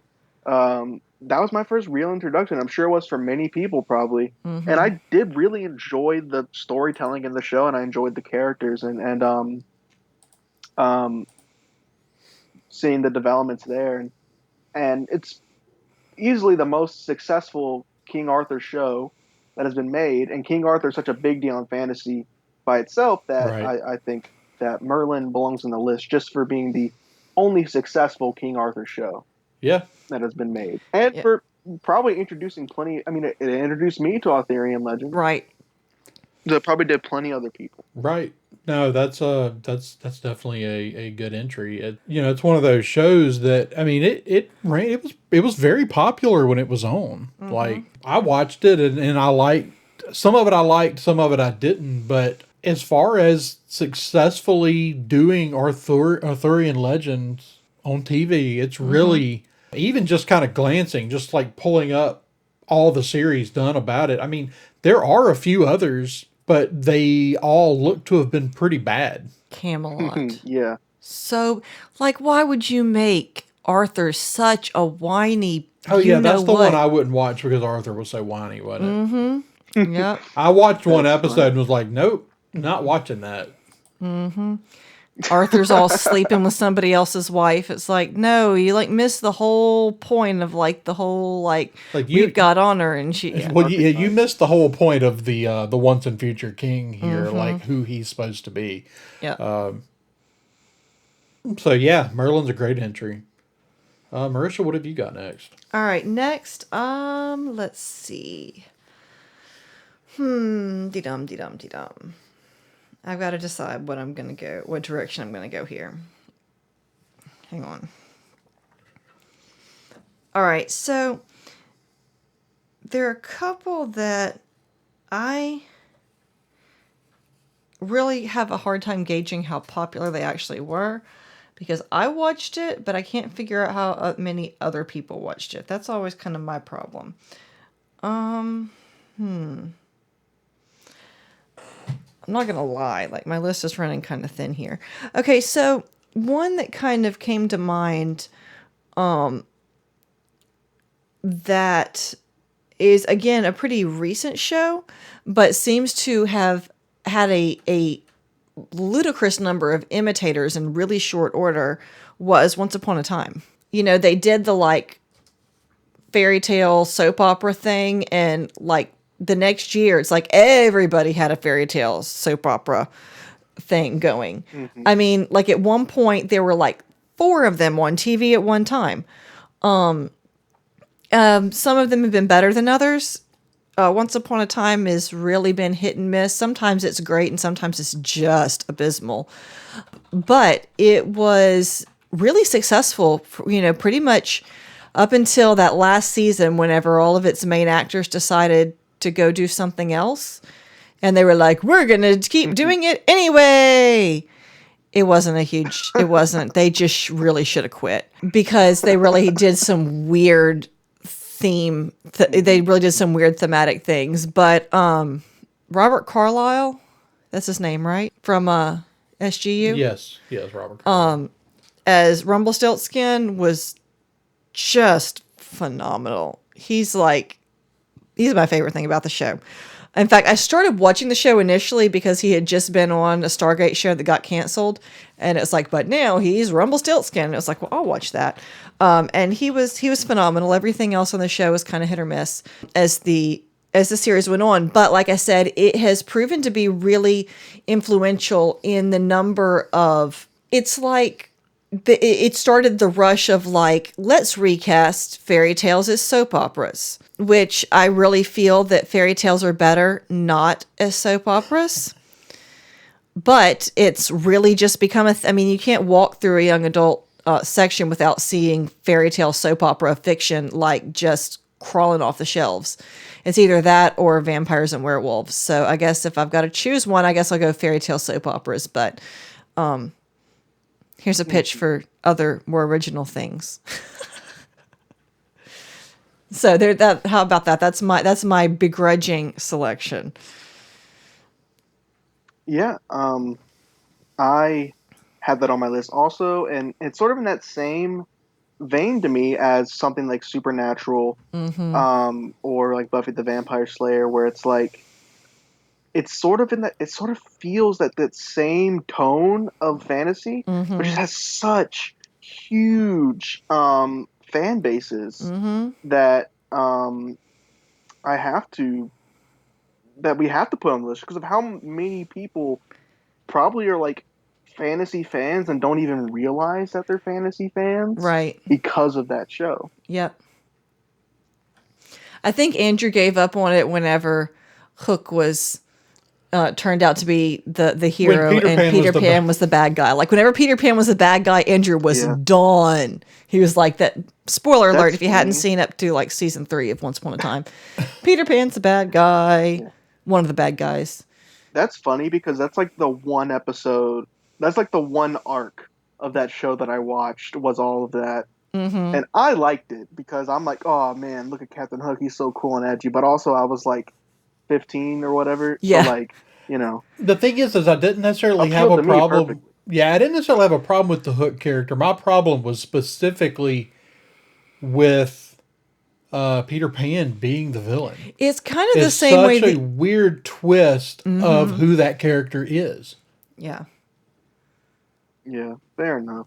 That was my first real introduction. I'm sure it was for many people probably. Mm-hmm. And I did really enjoy the storytelling in the show, and I enjoyed the characters and seeing the developments there. And it's easily the most successful King Arthur show that has been made. And King Arthur is such a big deal in fantasy by itself that Right. I think that Merlin belongs on the list just for being the only successful King Arthur show Yeah. that has been made. And Yeah. for probably introducing plenty, I mean, it introduced me to Arthurian legend. Right. It probably did plenty other people. Right. No, that's definitely a good entry. It's one of those shows that, I mean, it was very popular when it was on. Like, I watched it and I liked some of it, some of it I didn't, but as far as successfully doing Arthurian legends on TV, it's really, even just kind of glancing, just like pulling up all the series done about it. I mean, there are a few others, but they all look to have been pretty bad. Camelot. Yeah. So, like, why would you make Arthur such a whiny? Oh yeah, that's the what? one I wouldn't watch because Arthur was so whiny, wasn't it? Yep. I watched one That's episode funny. and was like, nope, not watching that. Arthur's all sleeping with somebody else's wife. It's like, no, you like miss the whole point of like the whole like we've got honor and she. Yeah. Well, you missed the whole point of the once and future king here, like who he's supposed to be. Yeah. So yeah, Merlin's a great entry. Marisha, what have you got next? All right, next, let's see. De-dum. I've got to decide what direction I'm gonna go here. Hang on. All right, so there are a couple that I really have a hard time gauging how popular they actually were, because I watched it, but I can't figure out how many other people watched it. That's always kind of my problem. I'm not gonna lie, like my list is running kind of thin here. Okay, so one that kind of came to mind, that is again a pretty recent show, but seems to have had a ludicrous number of imitators in really short order, was Once Upon a Time. You know, they did the like fairy tale soap opera thing, and like the next year it's like everybody had a fairy tale soap opera thing going. Mm-hmm. I mean, like at one point there were like 4 of them on TV at one time. Some of them have been better than others. Once Upon a Time has really been hit and miss. Sometimes it's great and sometimes it's just abysmal. But it was really successful, you know, pretty much up until that last season, whenever all of its main actors decided to go do something else. And they were like, we're going to keep doing it anyway. It wasn't, they just really should have quit, because they really did some weird they really did some weird thematic things. But Robert Carlyle, that's his name, right? From SGU? Yes, Robert Carlyle. As Rumpelstiltskin was just phenomenal. He's my favorite thing about the show. In fact, I started watching the show initially because he had just been on a Stargate show that got canceled. And it's like, but now he's Rumpelstiltskin. And it was like, well, I'll watch that. And he was phenomenal. Everything else on the show was kind of hit or miss as the series went on. But like I said, it has proven to be really influential in the number of, it's like, it started the rush of like, let's recast fairy tales as soap operas, which I really feel that fairy tales are better not as soap operas. But it's really just become I mean, you can't walk through a young adult section without seeing fairy tale soap opera fiction like just crawling off the shelves. It's either that or vampires and werewolves. So I guess if I've got to choose one, I guess I'll go fairy tale soap operas. But here's a pitch for other more original things. So how about that? That's my begrudging selection. Yeah, I had that on my list also, and it's sort of in that same vein to me as something like Supernatural, or like Buffy the Vampire Slayer, where it's like it sort of feels that same tone of fantasy, but just has such huge fan bases that we have to put on the list because of how many people probably are like fantasy fans and don't even realize that they're fantasy fans, right? Because of that show. Yep. I think Andrew gave up on it whenever Hook was turned out to be the hero and Peter Pan was the bad guy. Like whenever Peter Pan was the bad guy, Andrew was done. He was like that. Spoiler alert, if you hadn't seen up to like season 3 of Once Upon a Time, Peter Pan's the bad guy. Yeah. One of the bad guys. That's funny because that's like the one episode. That's like the one arc of that show that I watched was all of that. And I liked it because I'm like, oh man, look at Captain Hook. He's so cool and edgy. But also I was like 15 or whatever. Yeah. So like, you know. The thing is I didn't necessarily have a problem. Yeah, I didn't necessarily have a problem with the Hook character. My problem was specifically with Peter Pan being the villain. It's kind of the same way. It's such a weird twist of who that character is. Yeah. Yeah, fair enough.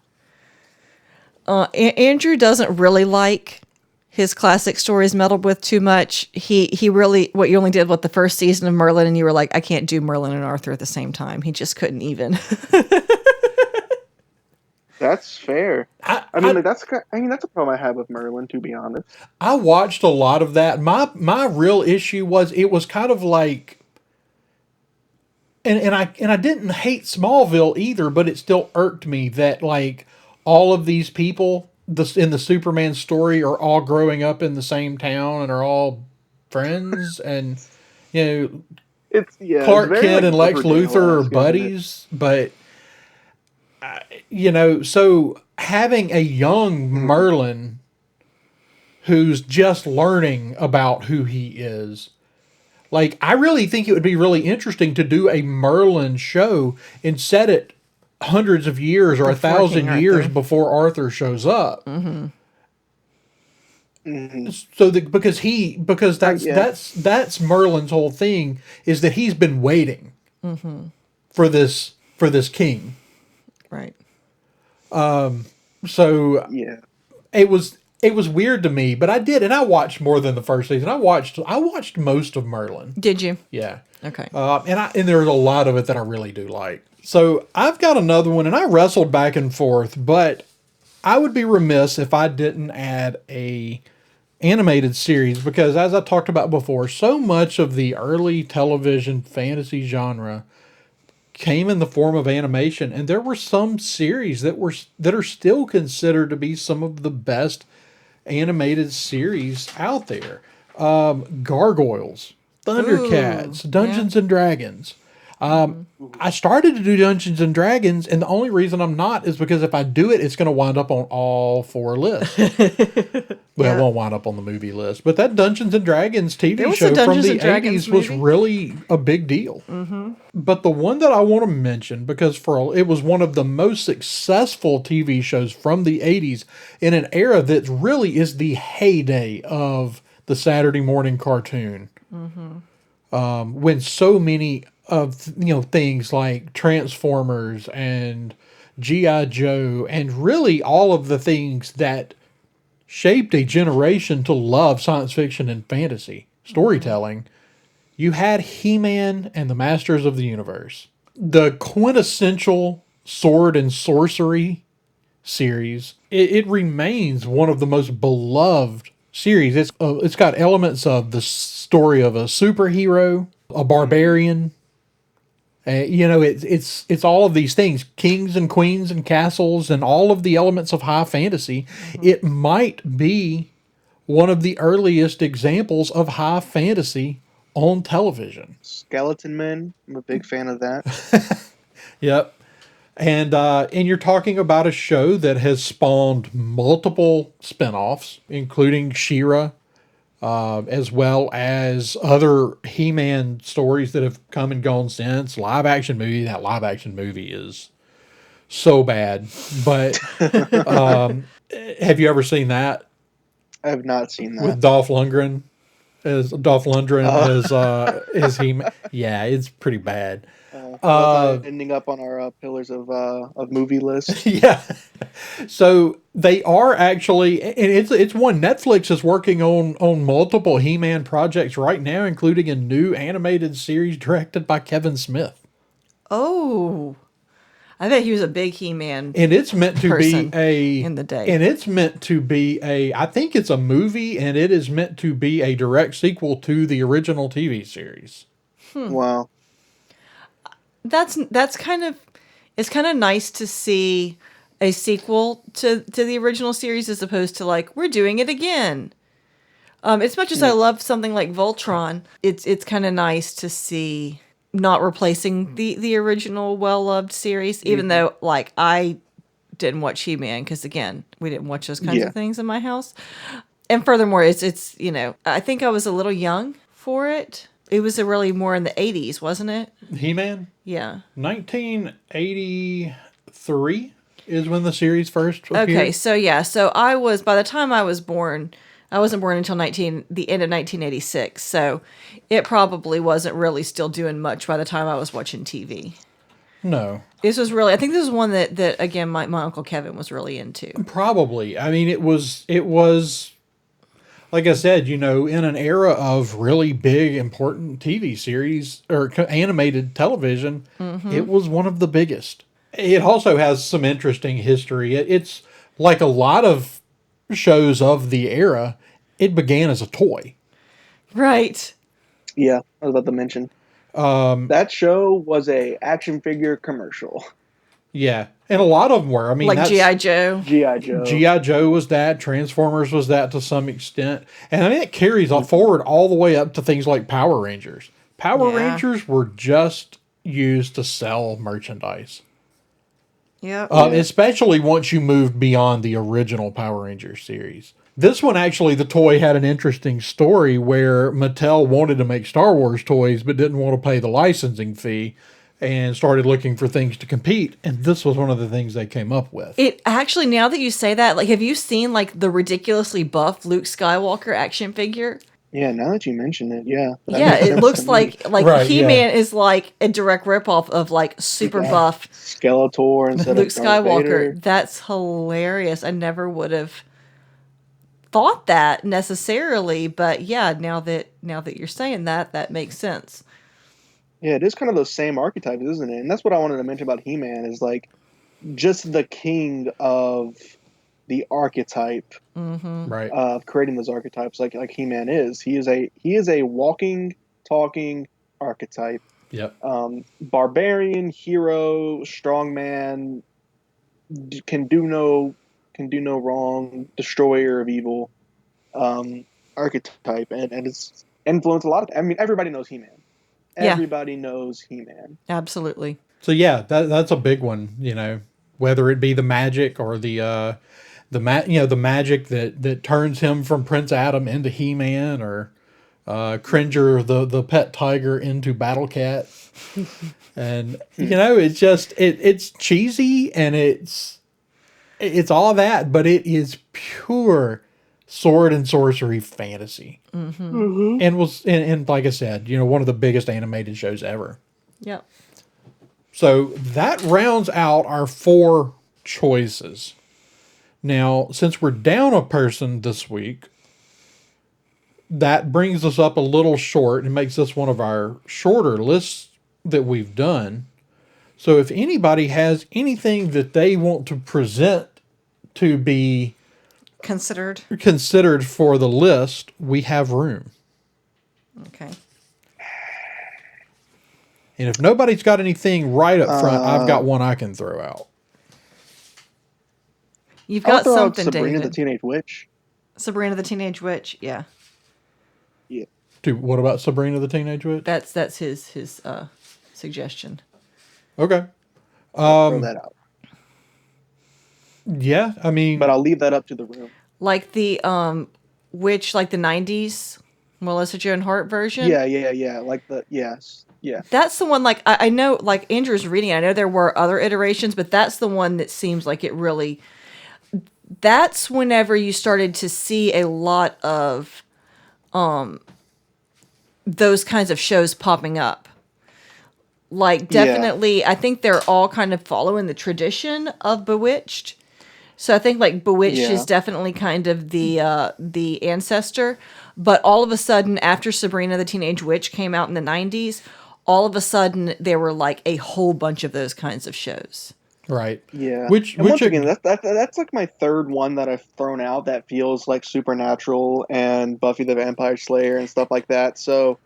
Andrew doesn't really like his classic stories meddled with too much. He really, what you only did with the first season of Merlin, and you were like, I can't do Merlin and Arthur at the same time. He just couldn't even. That's fair. I mean, that's a problem I have with Merlin, to be honest. I watched a lot of that. My real issue was it was kind of like, and I didn't hate Smallville either, but it still irked me that like all of these people in the Superman story are all growing up in the same town and are all friends, and you know, Clark Kent and Lex Luthor are buddies, but So having a young Merlin who's just learning about who he is, like, I really think it would be really interesting to do a Merlin show and set it hundreds of years or Before 1,000 King years Arthur. before Arthur shows up. So that because that's Merlin's whole thing, is that he's been waiting for this king. Right. So Yeah. it was weird to me, but I did, and I watched more than the first season. I watched most of Merlin. Did you? Yeah. Okay. And there's a lot of it that I really do like. So I've got another one, and I wrestled back and forth, but I would be remiss if I didn't add a animated series, because as I talked about before, so much of the early television fantasy genre came in the form of animation, and there were some series that are still considered to be some of the best animated series out there. Gargoyles, Thundercats, Ooh, Dungeons and Dragons. I started to do Dungeons and Dragons, and the only reason I'm not is because if I do it, it's going to wind up on all 4 lists. Well, it won't wind up on the movie list, but that Dungeons and Dragons TV show from the 80s was really a big deal. But the one that I want to mention, because it was one of the most successful TV shows from the 80s in an era that really is the heyday of the Saturday morning cartoon. When so many of things like Transformers and G.I. Joe and really all of the things that shaped a generation to love science fiction and fantasy storytelling, you had He-Man and the Masters of the Universe. The quintessential sword and sorcery series. It remains one of the most beloved series. It's got elements of the story of a superhero, a barbarian. It's all of these things, kings and queens and castles and all of the elements of high fantasy. It might be one of the earliest examples of high fantasy on television. Skeleton Men. I'm a big fan of that. Yep. And you're talking about a show that has spawned multiple spinoffs, including She-Ra, as well as other He-Man stories that have come and gone since. Live action movie. That live action movie is so bad. But have you ever seen that? I have not seen that. With Dolph Lundgren as He-Man? Yeah, it's pretty bad. Ending up on our Pillars of movie list. Yeah. So they are actually, and it's one. Netflix is working on multiple He-Man projects right now, including a new animated series directed by Kevin Smith. Oh, I bet he was a big He-Man. And it's meant to be in the day. And it's meant to be I think it's a movie, and it is meant to be a direct sequel to the original TV series. Wow. That's kind of, it's kind of nice to see a sequel to the original series as opposed to like, we're doing it again. As much as I love something like Voltron, it's kind of nice to see not replacing the original well-loved series, even though like I didn't watch He-Man because again, we didn't watch those kinds of things in my house. And furthermore, it's I think I was a little young for it. It was really more in the 80s, wasn't it? He-Man? Yeah. 1983 is when the series first appeared. Okay, so yeah, I was, by the time I was born, I wasn't born until the end of 1986, so it probably wasn't really still doing much by the time I was watching TV. No. This was really, I think this was one that again, my Uncle Kevin was really into. Probably. I mean, it was like I said, in an era of really big, important TV series or animated television, it was one of the biggest. It also has some interesting history. It's like a lot of shows of the era, it began as a toy. Right. Yeah, I was about to mention. That show was a action figure commercial. Yeah, and a lot of them were. I mean, like G.I. Joe. G.I. Joe. G.I. Joe was that. Transformers was that to some extent. And I mean, it carries forward all the way up to things like Power Rangers. Power Rangers were just used to sell merchandise. Yeah. Especially once you moved beyond the original Power Rangers series. This one, actually, the toy had an interesting story where Mattel wanted to make Star Wars toys but didn't want to pay the licensing fee and started looking for things to compete. And this was one of the things they came up with. It actually, now that you say that, like, have you seen like the ridiculously buff Luke Skywalker action figure? Yeah, now that you mention it, yeah. That Yeah, makes it sense looks to me. like Right, He-Man is like a direct ripoff of like super Yeah. buff Skeletor instead Luke of Darth Vader. Skywalker. That's hilarious. I never would have thought that necessarily, but yeah, now that you're saying that, that makes sense. Yeah, it is kind of those same archetypes, isn't it? And that's what I wanted to mention about He-Man is like just the king of the archetype Right. of creating those archetypes like He-Man is. He is a walking, talking archetype. Yep. Barbarian, hero, strongman, can do no wrong, destroyer of evil, archetype, and it's influenced a lot of. I mean, everybody knows He-Man. Yeah. Everybody knows He-Man. Absolutely. So yeah, that's a big one. Whether it be the magic or the magic that turns him from Prince Adam into He-Man, or Cringer the pet tiger into Battle Cat, and it's just it's cheesy and it's all that, but it is pure sword and sorcery fantasy, and like I said, one of the biggest animated shows ever. Yep. So that rounds out our 4 choices. Now, since we're down a person this week, that brings us up a little short and makes this one of our shorter lists that we've done. So if anybody has anything that they want to present to be considered for the list, we have room. Okay. And if nobody's got anything right up front, I've got one I can throw out. You've got throw something, out Sabrina David. the Teenage Witch. Sabrina the Teenage Witch, yeah. Yeah. Dude, what about Sabrina the Teenage Witch? That's his suggestion. Okay. Throw that out. Yeah, I mean, But I'll leave that up to the room. Like the witch, like the 90s Melissa Joan Hart version. Yeah. Like the yes. Yeah. That's the one, like, I know, like, Andrew's reading, I know there were other iterations, but that's the one that seems like it really... That's whenever you started to see a lot of those kinds of shows popping up. Like, definitely, yeah. I think they're all kind of following the tradition of Bewitched. So I think, like, Bewitched is definitely kind of the ancestor. But all of a sudden, after Sabrina the Teenage Witch came out in the 90s... all of a sudden there were like a whole bunch of those kinds of shows. Right. Yeah. Which once again, that's like my third one that I've thrown out that feels like Supernatural and Buffy the Vampire Slayer and stuff like that. So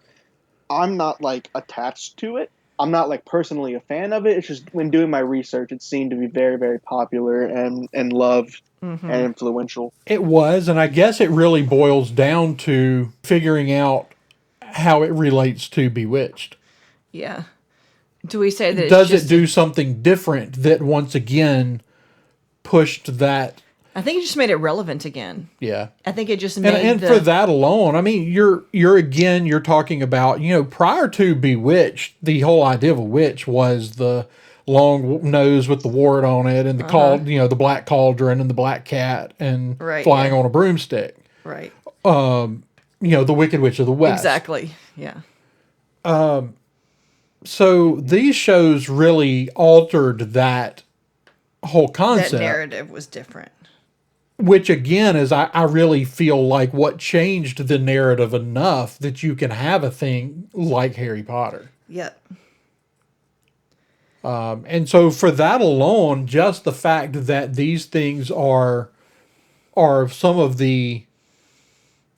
I'm not like attached to it. I'm not like personally a fan of it. It's just when doing my research, it seemed to be very, very popular and loved and influential. It was, and I guess it really boils down to figuring out how it relates to Bewitched. Yeah. Do we say that does it do something different that once again pushed that? I think it just made it relevant again. Yeah. I think it just made and for that alone, I mean, you're talking about, prior to Bewitched, the whole idea of a witch was the long nose with the wart on it and the the black cauldron and the black cat and flying on a broomstick. Right. The Wicked Witch of the West. Exactly. Yeah. So these shows really altered that whole concept. That narrative was different. Which again is, I really feel like what changed the narrative enough that you can have a thing like Harry Potter. Yep. And so for that alone, just the fact that these things are some of the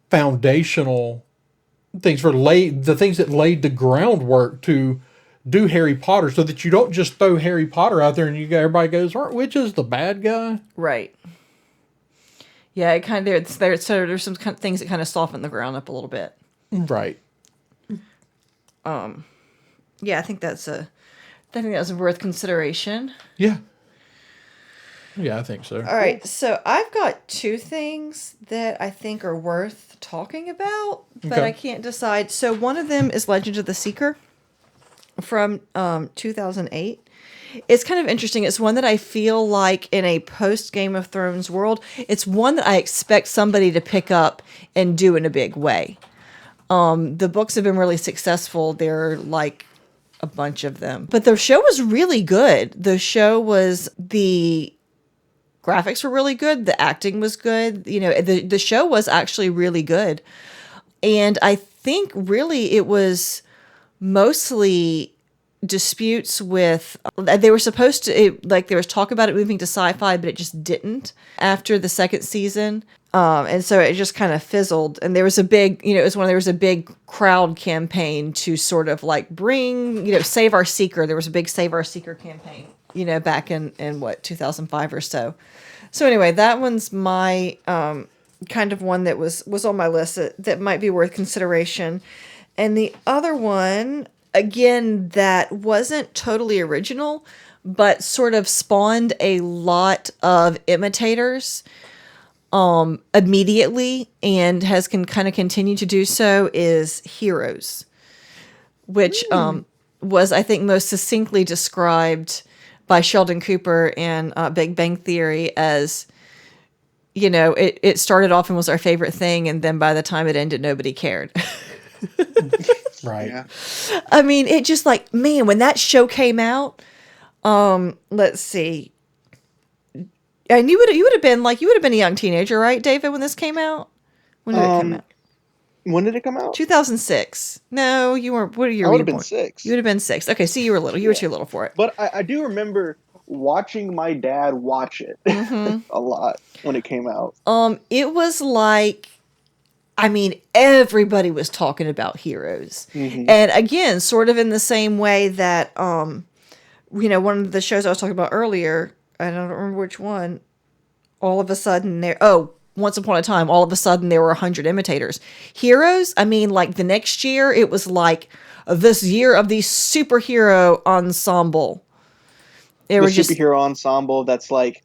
foundational things the things that laid the groundwork to do Harry Potter, so that you don't just throw Harry Potter out there and everybody goes, aren't witches the bad guy? Right. Yeah, it kind of there's some kind of things that kind of soften the ground up a little bit. Right. Yeah, I think that was worth consideration. Yeah. Yeah, I think so. All right, so I've got two things that I think are worth talking about, but I can't decide. So one of them is Legend of the Seeker from 2008. It's kind of interesting. It's one that I feel like in a post Game of Thrones world, it's one that I expect somebody to pick up and do in a big way. The books have been really successful. They're like a bunch of them. But the show was really good. The graphics were really good. The acting was good. You know, the show was actually really good. And I think really it was mostly disputes with, they were supposed to, there was talk about it moving to sci-fi, but it just didn't after the second season. And so it just kind of fizzled. And there was a big, there was a big crowd campaign to sort of like bring, Save Our Seeker. There was a big Save Our Seeker campaign, back in 2005 or so. So anyway, that one's my kind of one that was on my list that might be worth consideration. And the other one, again, that wasn't totally original, but sort of spawned a lot of imitators immediately and has kind of continued to do so, is Heroes, which was, I think, most succinctly described by Sheldon Cooper in Big Bang Theory as, it started off and was our favorite thing, and then by the time it ended, nobody cared. Right. Yeah. I mean, it just like, man, when that show came out, let's see. And you would have been a young teenager, right, David, when this came out? When did it come out? When did it come out? 2006. No, you weren't. What year I were would you have been born? 6. You would have been 6. Okay, see, you were little. You were too little for it. But I do remember watching my dad watch it a lot when it came out. It was like, I mean, everybody was talking about Heroes. Mm-hmm. And again, sort of in the same way that, one of the shows I was talking about earlier, I don't remember which one, all of a sudden Once Upon a Time, all of a sudden there were 100 imitators. Heroes, I mean, like the next year, it was like this year of the superhero ensemble. The superhero ensemble that's like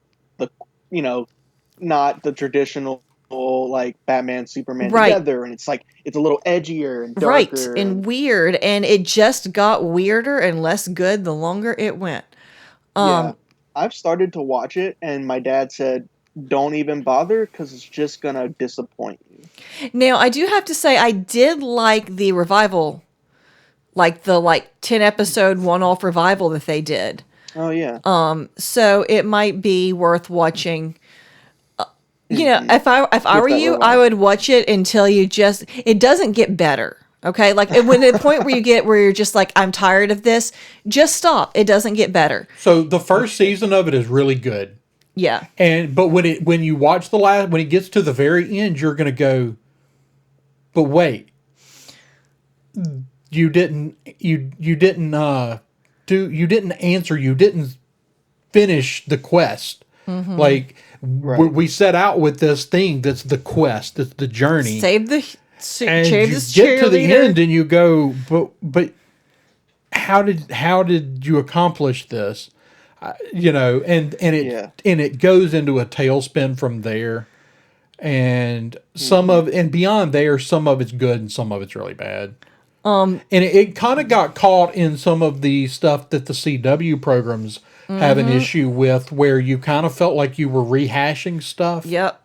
not the traditional like Batman, Superman together, and it's like it's a little edgier and darker, and weird, and it just got weirder and less good the longer it went. I've started to watch it, and my dad said, "Don't even bother because it's just gonna disappoint you." Now, I do have to say, I did like the revival, like the 10 episode one-off revival that they did. Oh yeah. So it might be worth watching. If I were you, I would watch it until it doesn't get better. Okay, like when the point where you're just like, I'm tired of this, just stop. It doesn't get better. So the first season of it is really good. Yeah. But when you watch when it gets to the very end, you're gonna go, but wait, you didn't finish the quest. Mm-hmm. Like we set out with this thing that's the quest, that's the journey. Save the and you get to the end and you go, but how did you accomplish this? And it goes into a tailspin from there, and beyond there, some of it's good and some of it's really bad. And it kind of got caught in some of the stuff that the CW programs have an issue with, where you kind of felt like you were rehashing stuff. Yep.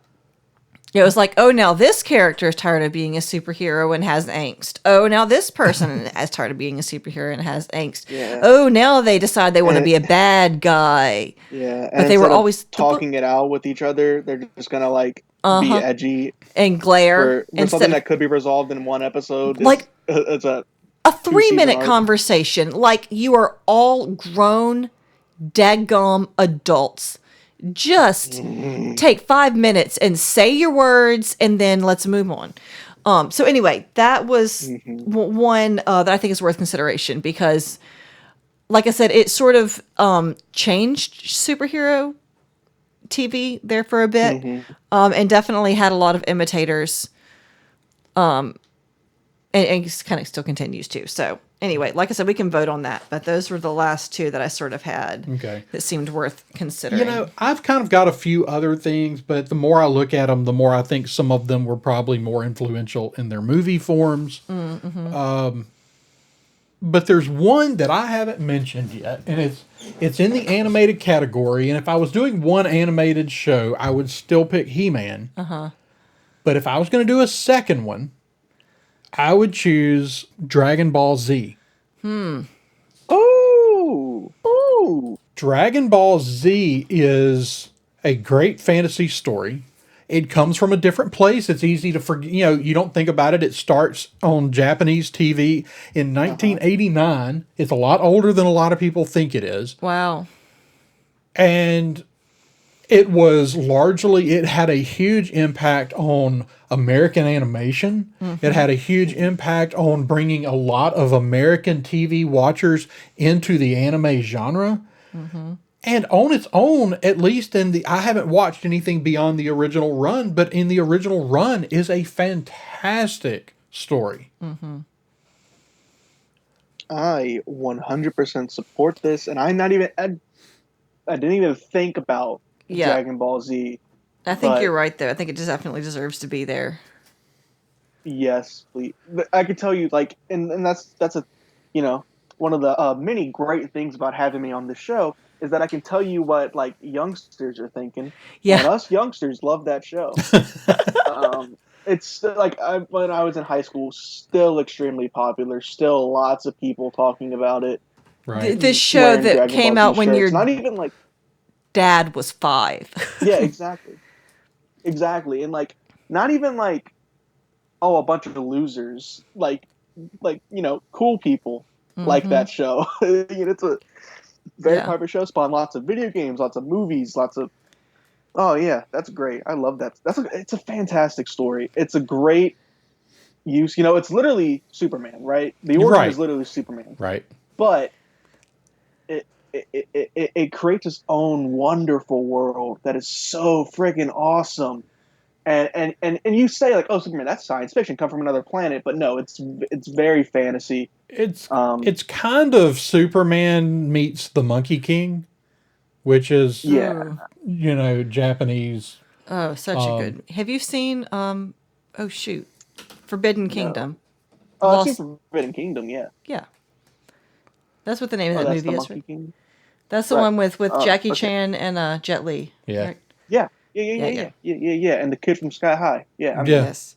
It was like, oh, now this character is tired of being a superhero and has angst. Oh, now this person is tired of being a superhero and has angst. Yeah. Oh, now they decide they want to be a bad guy. Yeah. But they were always talking it out with each other. They're just going to be edgy. And glare. For something that could be resolved in one episode. It's a 3-minute conversation. Like, you are all grown, daggum adults. Just take 5 minutes and say your words, and then let's move on. So anyway, that was one that I think is worth consideration, because, like I said, it sort of changed superhero TV there for a bit, and definitely had a lot of imitators and it kind of still continues to. So anyway, like I said, we can vote on that. But those were the last two that I sort of had that seemed worth considering. You know, I've kind of got a few other things, but the more I look at them, the more I think some of them were probably more influential in their movie forms. But there's one that I haven't mentioned yet, and it's in the animated category. And if I was doing one animated show, I would still pick He-Man. But if I was going to do a second one, I would choose Dragon Ball Z. Oh! Dragon Ball Z is a great fantasy story. It comes from a different place. It's easy to forget. You know, you don't think about it. It starts on Japanese TV in 1989. It's a lot older than a lot of people think it is. Wow. And it was largely, it had a huge impact on American animation. It had a huge impact on bringing a lot of American TV watchers into the anime genre. And on its own, at least I haven't watched anything beyond the original run, but in the original run is a fantastic story. I 100% support this, and I didn't even think about Dragon Ball Z. I think you're right, though. I think it just definitely deserves to be there. Yes, please. I can tell you, like, and that's a, one of the many great things about having me on the show is that I can tell you what, like, youngsters are thinking. Yeah. And us youngsters love that show. It's like when I was in high school, still extremely popular. Still lots of people talking about it. Right. This show that Dragon came Ball out Z when shirts. your Not even like dad was 5. Yeah, exactly, and like not even like a bunch of losers, like cool people like that show. It's a very popular show. Spawned lots of video games, lots of movies, lots of. Oh yeah, that's great. I love that. It's a fantastic story. It's a great use. It's literally Superman, right? The origin is literally Superman, right? But it creates its own wonderful world that is so friggin' awesome. And you say like, oh, Superman, that's science fiction, come from another planet, but no, it's very fantasy. It's kind of Superman meets the Monkey King, which is Japanese. Oh, such a good. Have you seen Forbidden Kingdom? No. Oh, I've seen Forbidden Kingdom, yeah. Yeah. That's what the name of that movie is. Right? King? That's the one with Jackie Chan and Jet Li. Yeah. Right? Yeah. And the kid from Sky High. Yeah. Yes.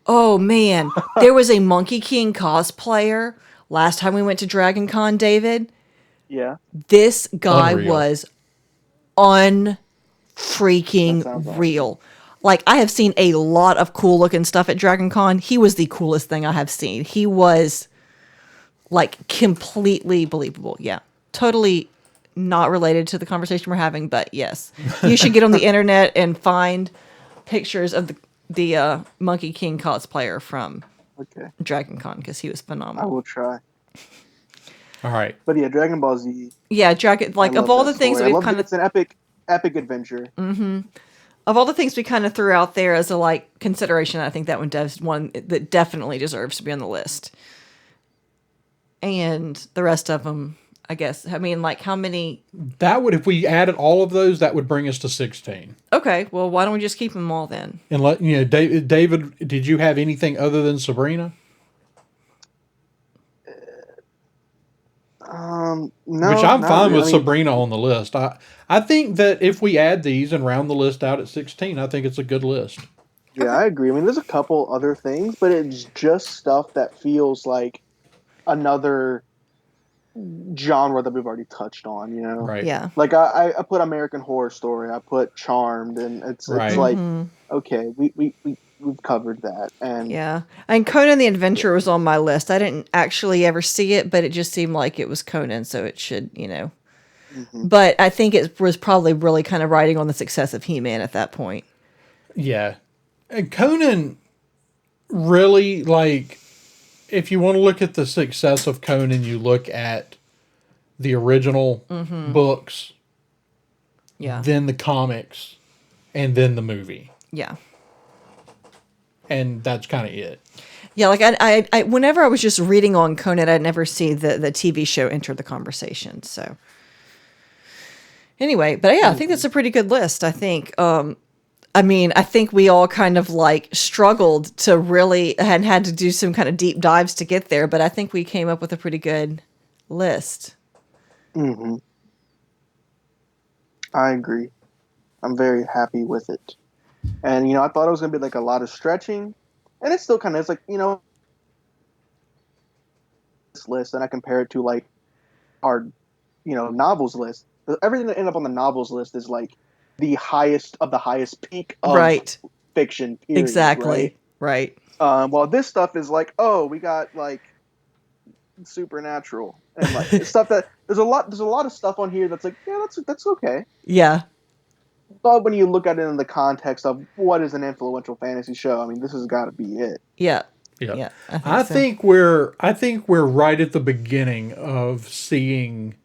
Oh man, there was a Monkey King cosplayer last time we went to Dragon Con, David. Yeah. This guy Unreal. was unfreaking real. Like, I have seen a lot of cool looking stuff at Dragon Con. He was the coolest thing I have seen. He was like completely believable. Yeah. Totally not related to the conversation we're having, but yes. You should get on the internet and find pictures of the Monkey King cosplayer from Dragon Con because he was phenomenal. I will try. All right. But yeah, Dragon Ball Z. Yeah, like of all the things that we've kind of... It's an epic adventure. Mm-hmm. Of all the things we kind of threw out there as a like consideration, I think that one does one that definitely deserves to be on the list. And the rest of them, I guess. I mean, like how many? That would, if we added all of those, that would bring us to 16. Okay, well, why don't we just keep them all then? And David, did you have anything other than Sabrina? No. Which I'm fine with really. Sabrina on the list. I think that if we add these and round the list out at 16, I think it's a good list. Yeah, I agree. I mean, there's a couple other things, but it's just stuff that feels like another genre that we've already touched on, Right. Yeah. Like I put American Horror Story, I put Charmed, and it's like, okay, we've covered that. And yeah. And Conan the Adventurer was on my list. I didn't actually ever see it, but it just seemed like it was Conan, so it should, But I think it was probably really kind of riding on the success of He-Man at that point. Yeah. And Conan really, like, if you want to look at the success of Conan, you look at the original books, then the comics, and then the movie. Yeah. And that's kind of it. Yeah, like I whenever I was just reading on Conan, I'd never see the TV show enter the conversation. So anyway, but yeah, I think that's a pretty good list. I think. I mean, I think we all kind of like struggled to really and had to do some kind of deep dives to get there, but I think we came up with a pretty good list. Mm-hmm. I agree. I'm very happy with it. And, I thought it was going to be like a lot of stretching. And it still kind of is like, this list, and I compare it to like our, novels list. Everything that ended up on the novels list is like the highest of the highest peak of Right. fiction, period. Exactly. Right. While this stuff is like, oh, we got like supernatural and like stuff that there's a lot of stuff on here that's like, yeah, that's okay. Yeah. But when you look at it in the context of what is an influential fantasy show, I mean, this has got to be it. Yeah. Yeah. Yeah. I think we're right at the beginning of seeing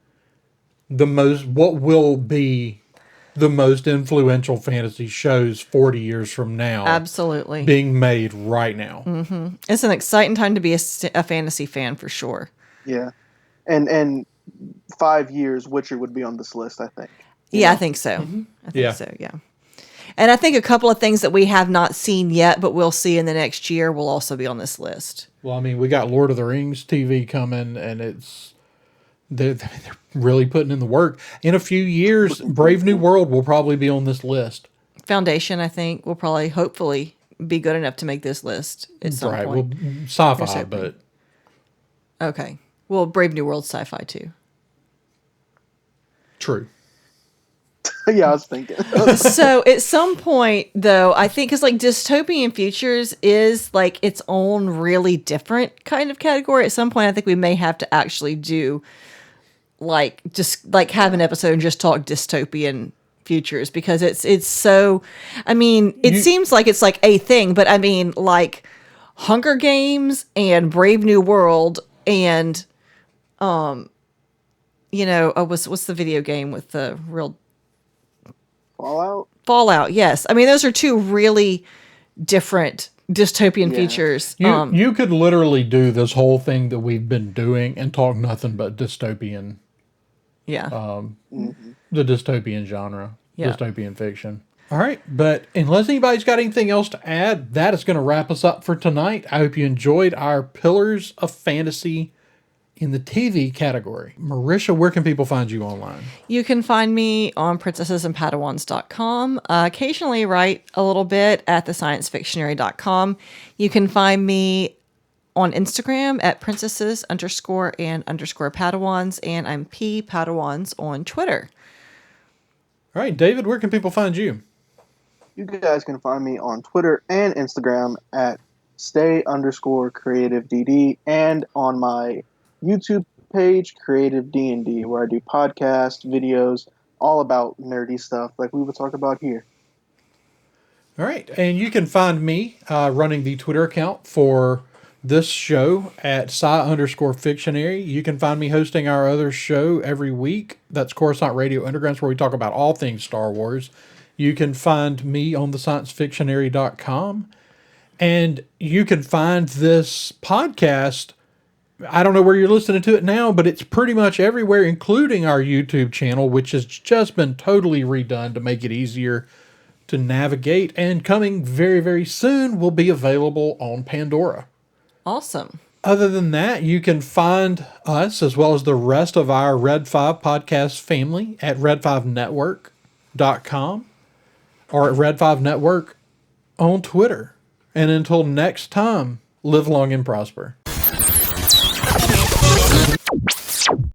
what will be the most influential fantasy shows 40 years from now. Absolutely. Being made right now. Mm-hmm. It's an exciting time to be a fantasy fan for sure. Yeah. And 5 years, Witcher would be on this list, I think. Yeah, I think so. Mm-hmm. I think so, yeah. And I think a couple of things that we have not seen yet, but we'll see in the next year, will also be on this list. Well, I mean, we got Lord of the Rings TV coming, and they're really putting in the work. In a few years, Brave New World will probably be on this list. Foundation, I think, will probably, hopefully, be good enough to make this list at some point. Well, sci-fi, but... Okay. Well, Brave New World sci-fi, too. True. Yeah, I was thinking. So at some point, though, I think because like dystopian futures is like its own really different kind of category. At some point, I think we may have to actually do like just like have an episode and just talk dystopian futures, because it's so. I mean, it seems like it's like a thing, but I mean, like Hunger Games and Brave New World and what's the video game with the real Fallout, yes. I mean, those are two really different dystopian features. You could literally do this whole thing that we've been doing and talk nothing but dystopian. Yeah. The dystopian genre. Yeah. Dystopian fiction. All right. But unless anybody's got anything else to add, that is going to wrap us up for tonight. I hope you enjoyed our Pillars of Fantasy in the TV category. Marisha, where can people find you online? You can find me on princessesandpadawans.com. Occasionally write a little bit at thesciencefictionary.com. You can find me on Instagram at princesses_and_padawans, and I'm P Padawans on Twitter. All right, David, where can people find you? You guys can find me on Twitter and Instagram at stay_creativedd, and on my YouTube page, Creative D&D, where I do podcasts, videos, all about nerdy stuff like we would talk about here. All right. And you can find me running the Twitter account for this show at sci_fictionary. You can find me hosting our other show every week. That's Coruscant Radio Underground, where we talk about all things Star Wars. You can find me on thesciencefictionary.com. And you can find this podcast, I don't know where you're listening to it now, but it's pretty much everywhere, including our YouTube channel, which has just been totally redone to make it easier to navigate. And coming very, very soon will be available on Pandora. Awesome. Other than that, you can find us as well as the rest of our Red 5 podcast family at red5network.com or at Red 5 Network on Twitter. And until next time, live long and prosper.